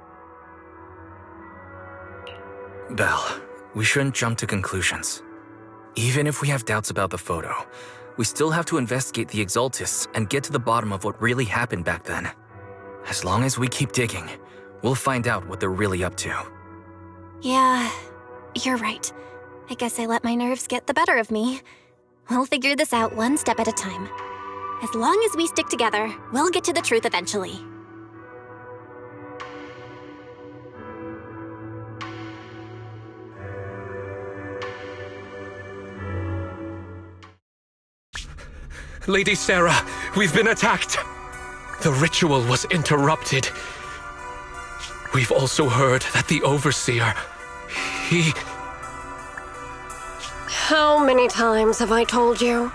Belle, we shouldn't jump to conclusions. Even if we have doubts about the photo, we still have to investigate the Exaltists and get to the bottom of what really happened back then. As long as we keep digging, we'll find out what they're really up to. Yeah, you're right. I guess I let my nerves get the better of me. We'll figure this out one step at a time. As long as we stick together, we'll get to the truth eventually. Lady Sarah, we've been attacked. The ritual was interrupted. We've also heard that the Overseer, he... How many times have I told you?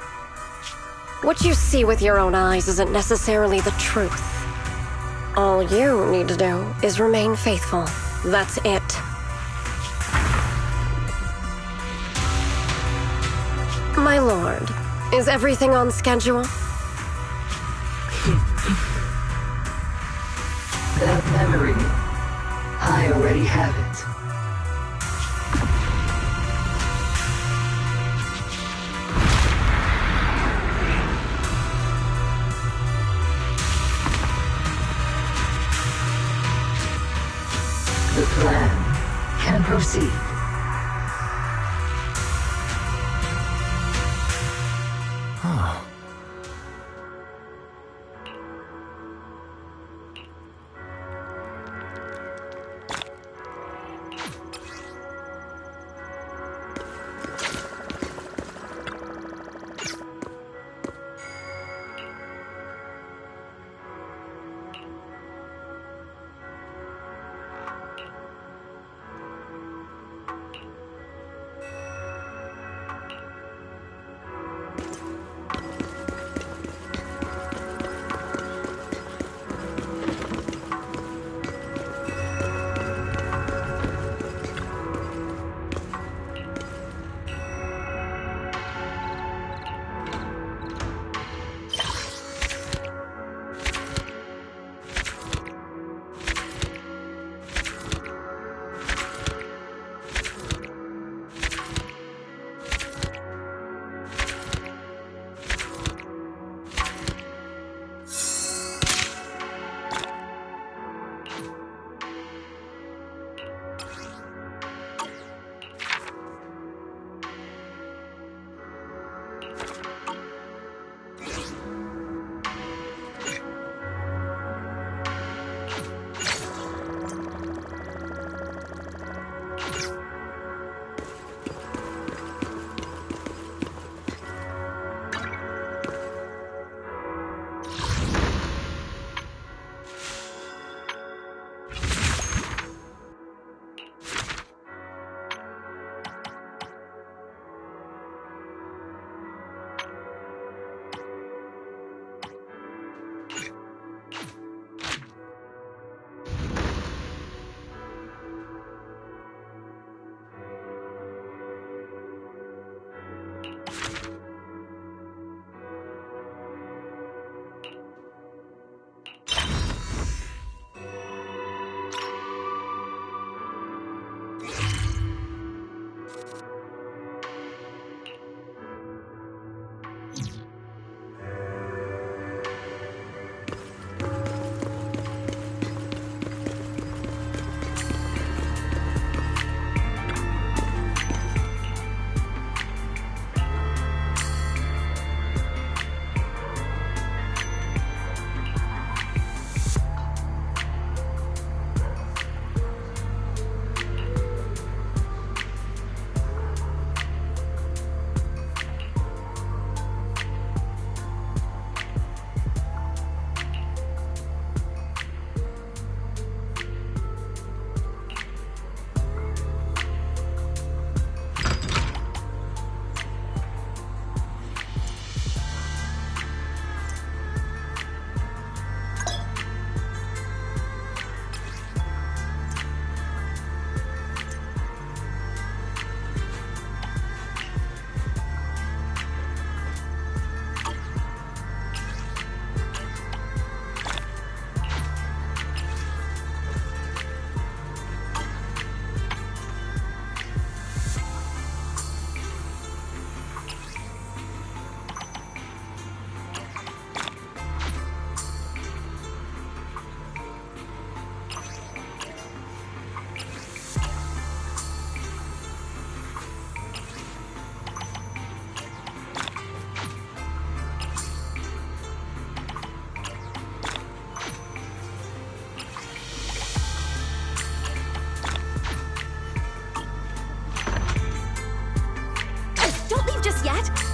What you see with your own eyes isn't necessarily the truth. All you need to do is remain faithful. That's it. My lord, is everything on schedule? That memory, I already have it. The plan can proceed. Oh.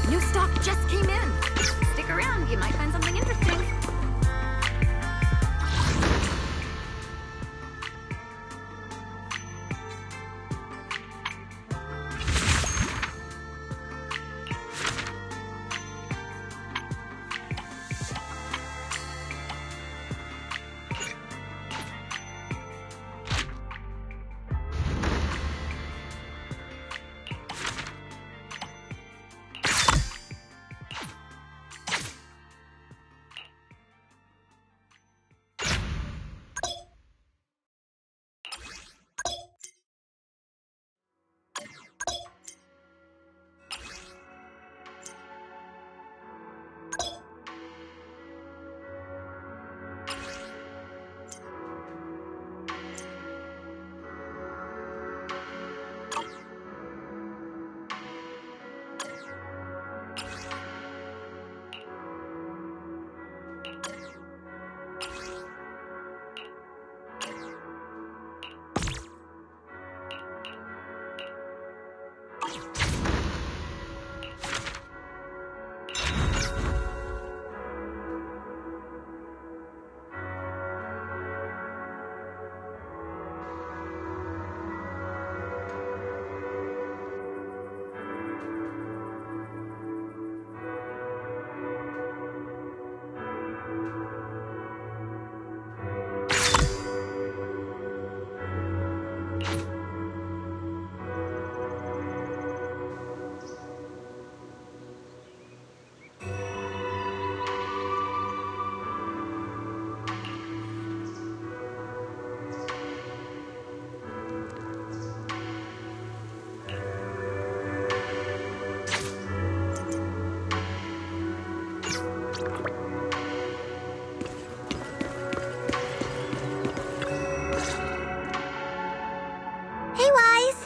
New stock just came in. Stick around, you might find something interesting.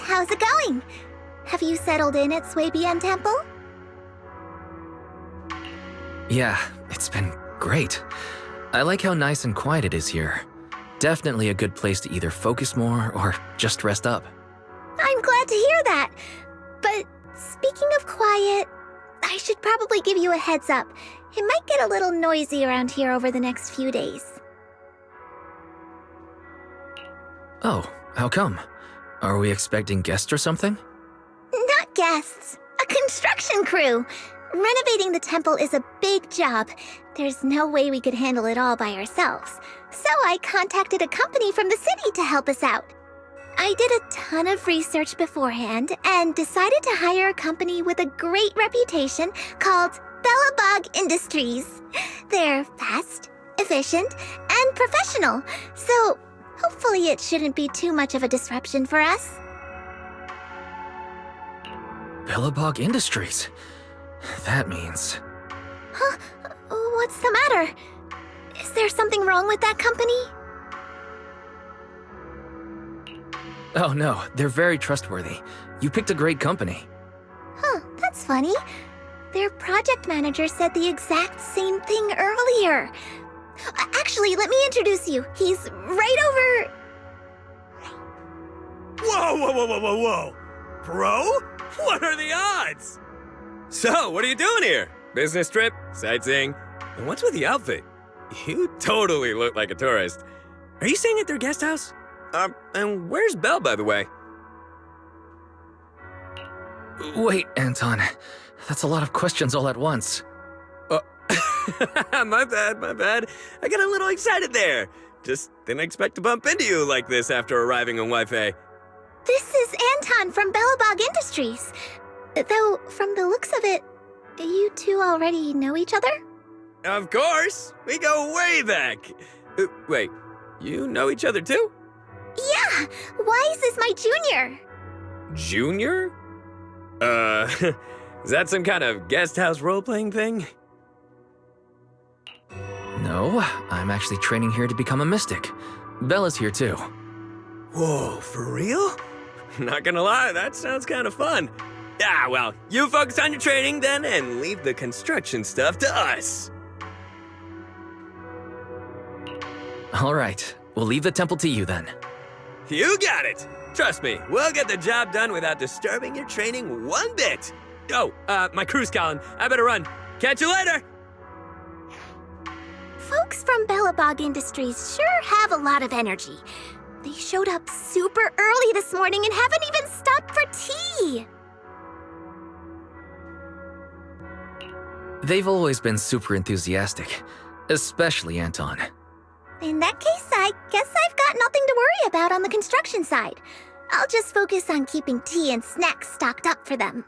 How's it going? Have you settled in at Swabian Temple? Yeah, it's been great. I like how nice and quiet it is here. Definitely a good place to either focus more or just rest up. I'm glad to hear that. But speaking of quiet, I should probably give you a heads up. It might get a little noisy around here over the next few days. Oh, how come? Are we expecting guests or something? Not guests. A construction crew. Renovating the temple is a big job. There's no way we could handle it all by ourselves. So I contacted a company from the city to help us out. I did a ton of research beforehand and decided to hire a company with a great reputation called Bellabog Industries. They're fast, efficient, and professional, so hopefully it shouldn't be too much of a disruption for us. Bellabog Industries? That means... Huh? What's the matter? Is there something wrong with that company? Oh no, they're very trustworthy. You picked a great company. Huh, that's funny. Their project manager said the exact same thing earlier. Actually, let me introduce you. He's right over... Whoa! Bro? What are the odds? So, what are you doing here? Business trip? Sightseeing? And what's with the outfit? You totally look like a tourist. Are you staying at their guest house? And where's Belle, by the way? Wait, Anton. That's a lot of questions all at once. My bad. I got a little excited there. Just didn't expect to bump into you like this after arriving on Wi-Fi. This is Anton from Bellabog Industries. Though, from the looks of it, you two already know each other? Of course! We go way back! Wait, you know each other too? Yeah! Wise is my junior! Junior? Is that some kind of guest house role-playing thing? No, I'm actually training here to become a mystic. Bella's here too. Whoa, for real? Not gonna lie, that sounds kind of fun. Yeah, well, you focus on your training then and leave the construction stuff to us. All right, we'll leave the temple to you then. You got it! Trust me, we'll get the job done without disturbing your training one bit. Oh, my crew's calling. I better run. Catch you later! Folks from Bellabog Industries sure have a lot of energy. They showed up super early this morning and haven't even stopped for tea. They've always been super enthusiastic, especially Anton. In that case, I guess I've got nothing to worry about on the construction side. I'll just focus on keeping tea and snacks stocked up for them.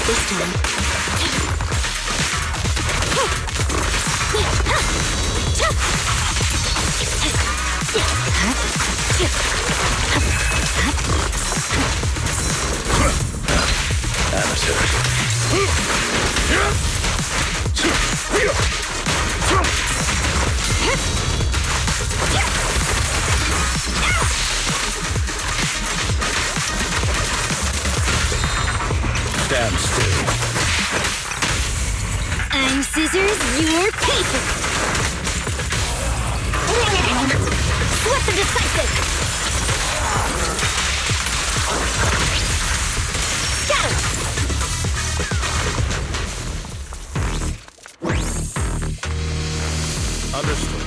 this time. Stand still. I'm scissors, you're paper. Swift and decisive. Scatter. Understood.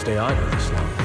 stay idle this long.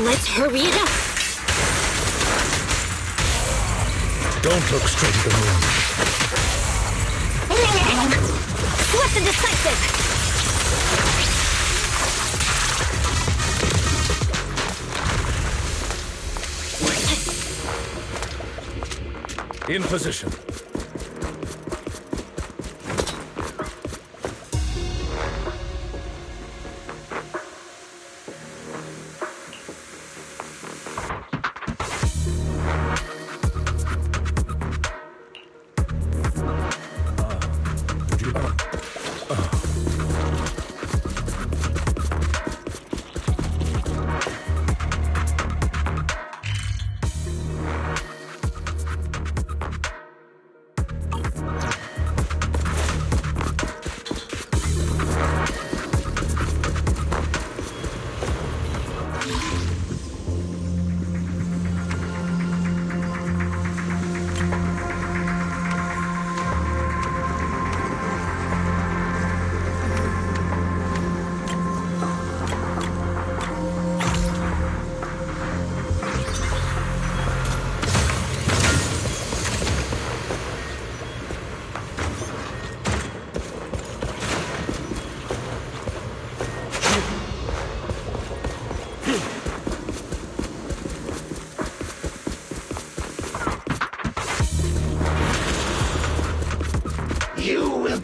Let's hurry it up. Don't look straight at the moon. Swift and decisive. In position.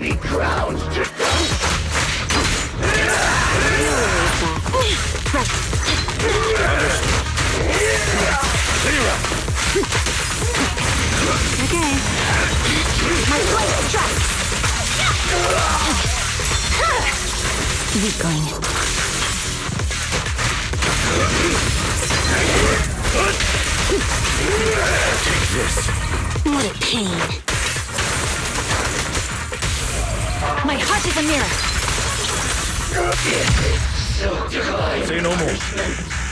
be ground to dust. Okay. My blade strike. Weakling. Take this. What a pain. My heart is a mirror. Say no more.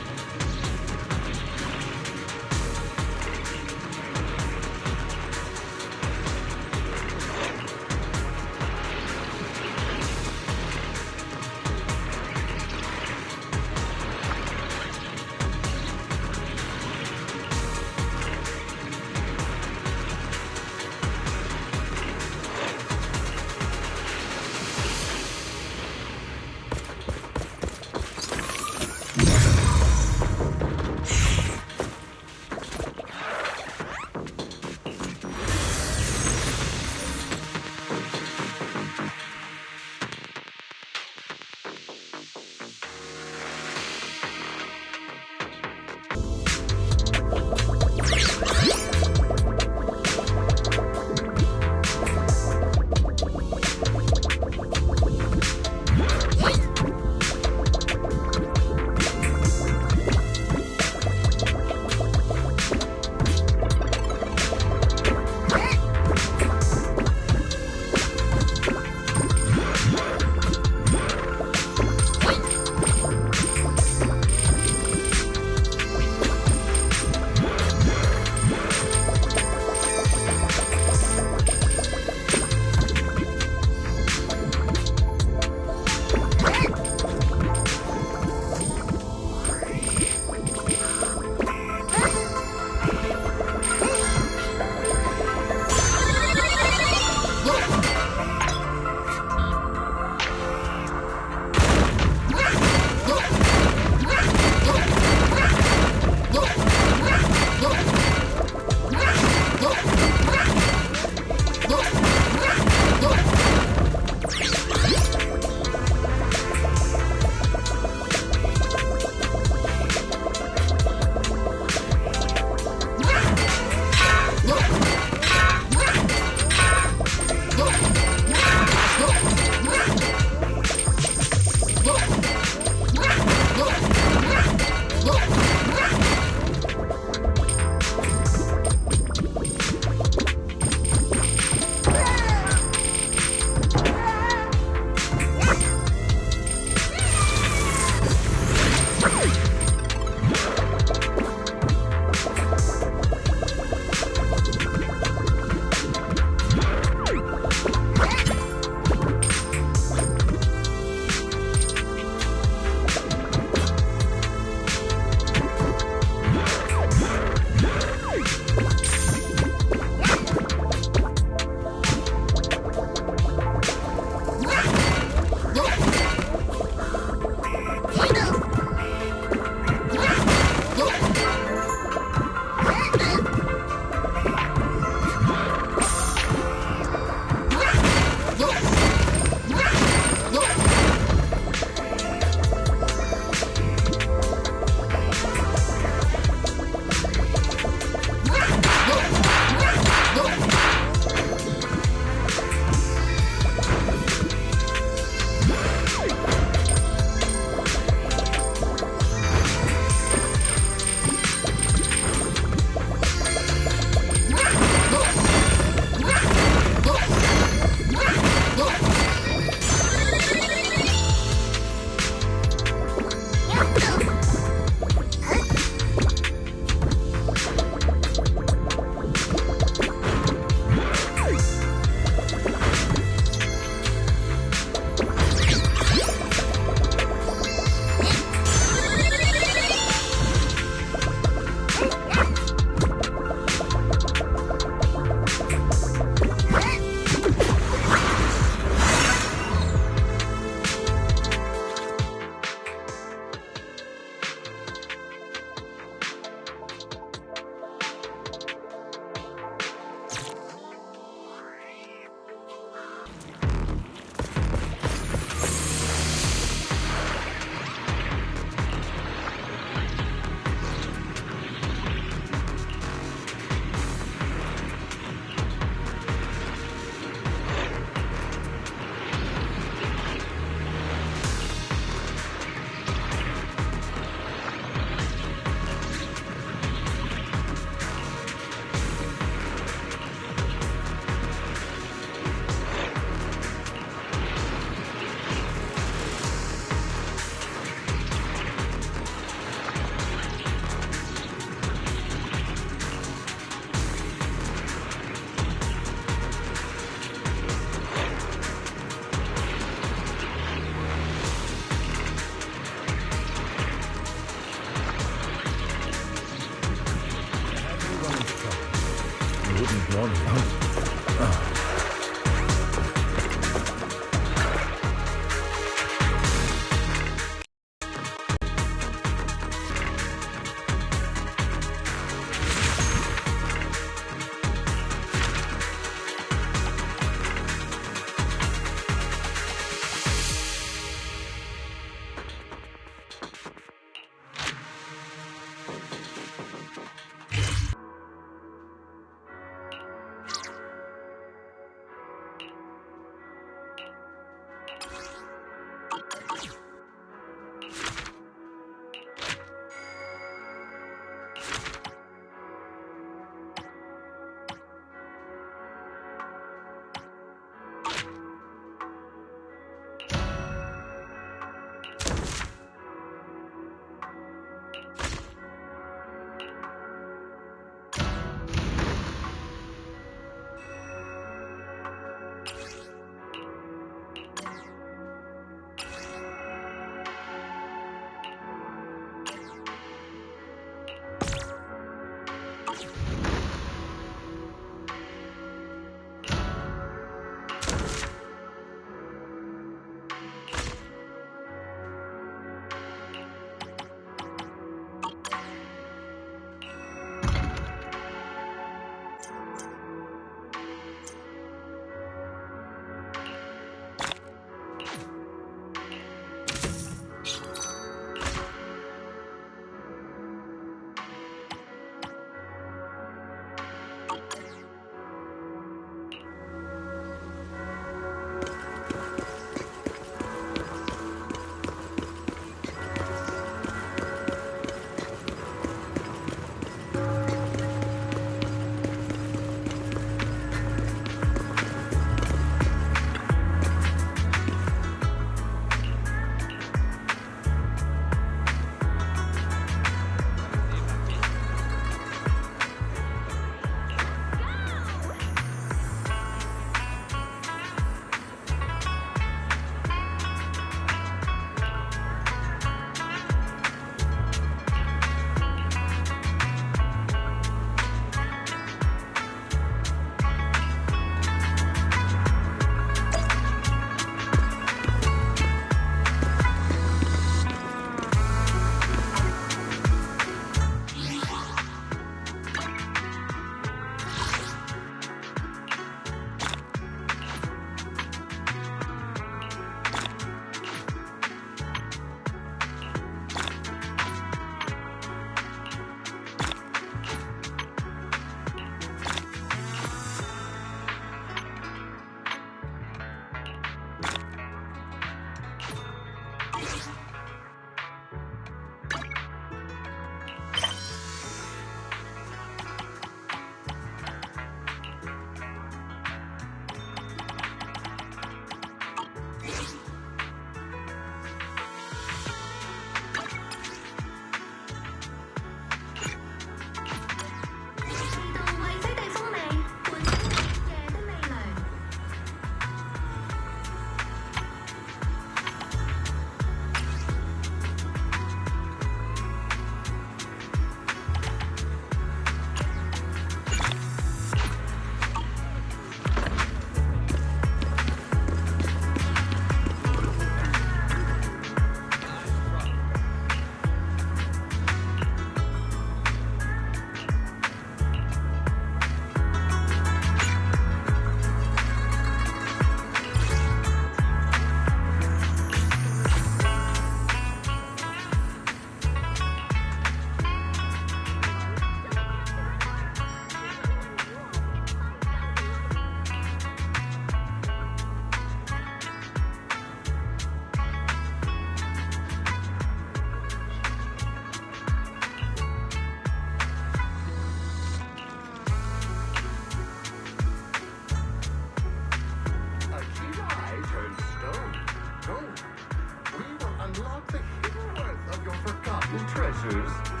Cruise.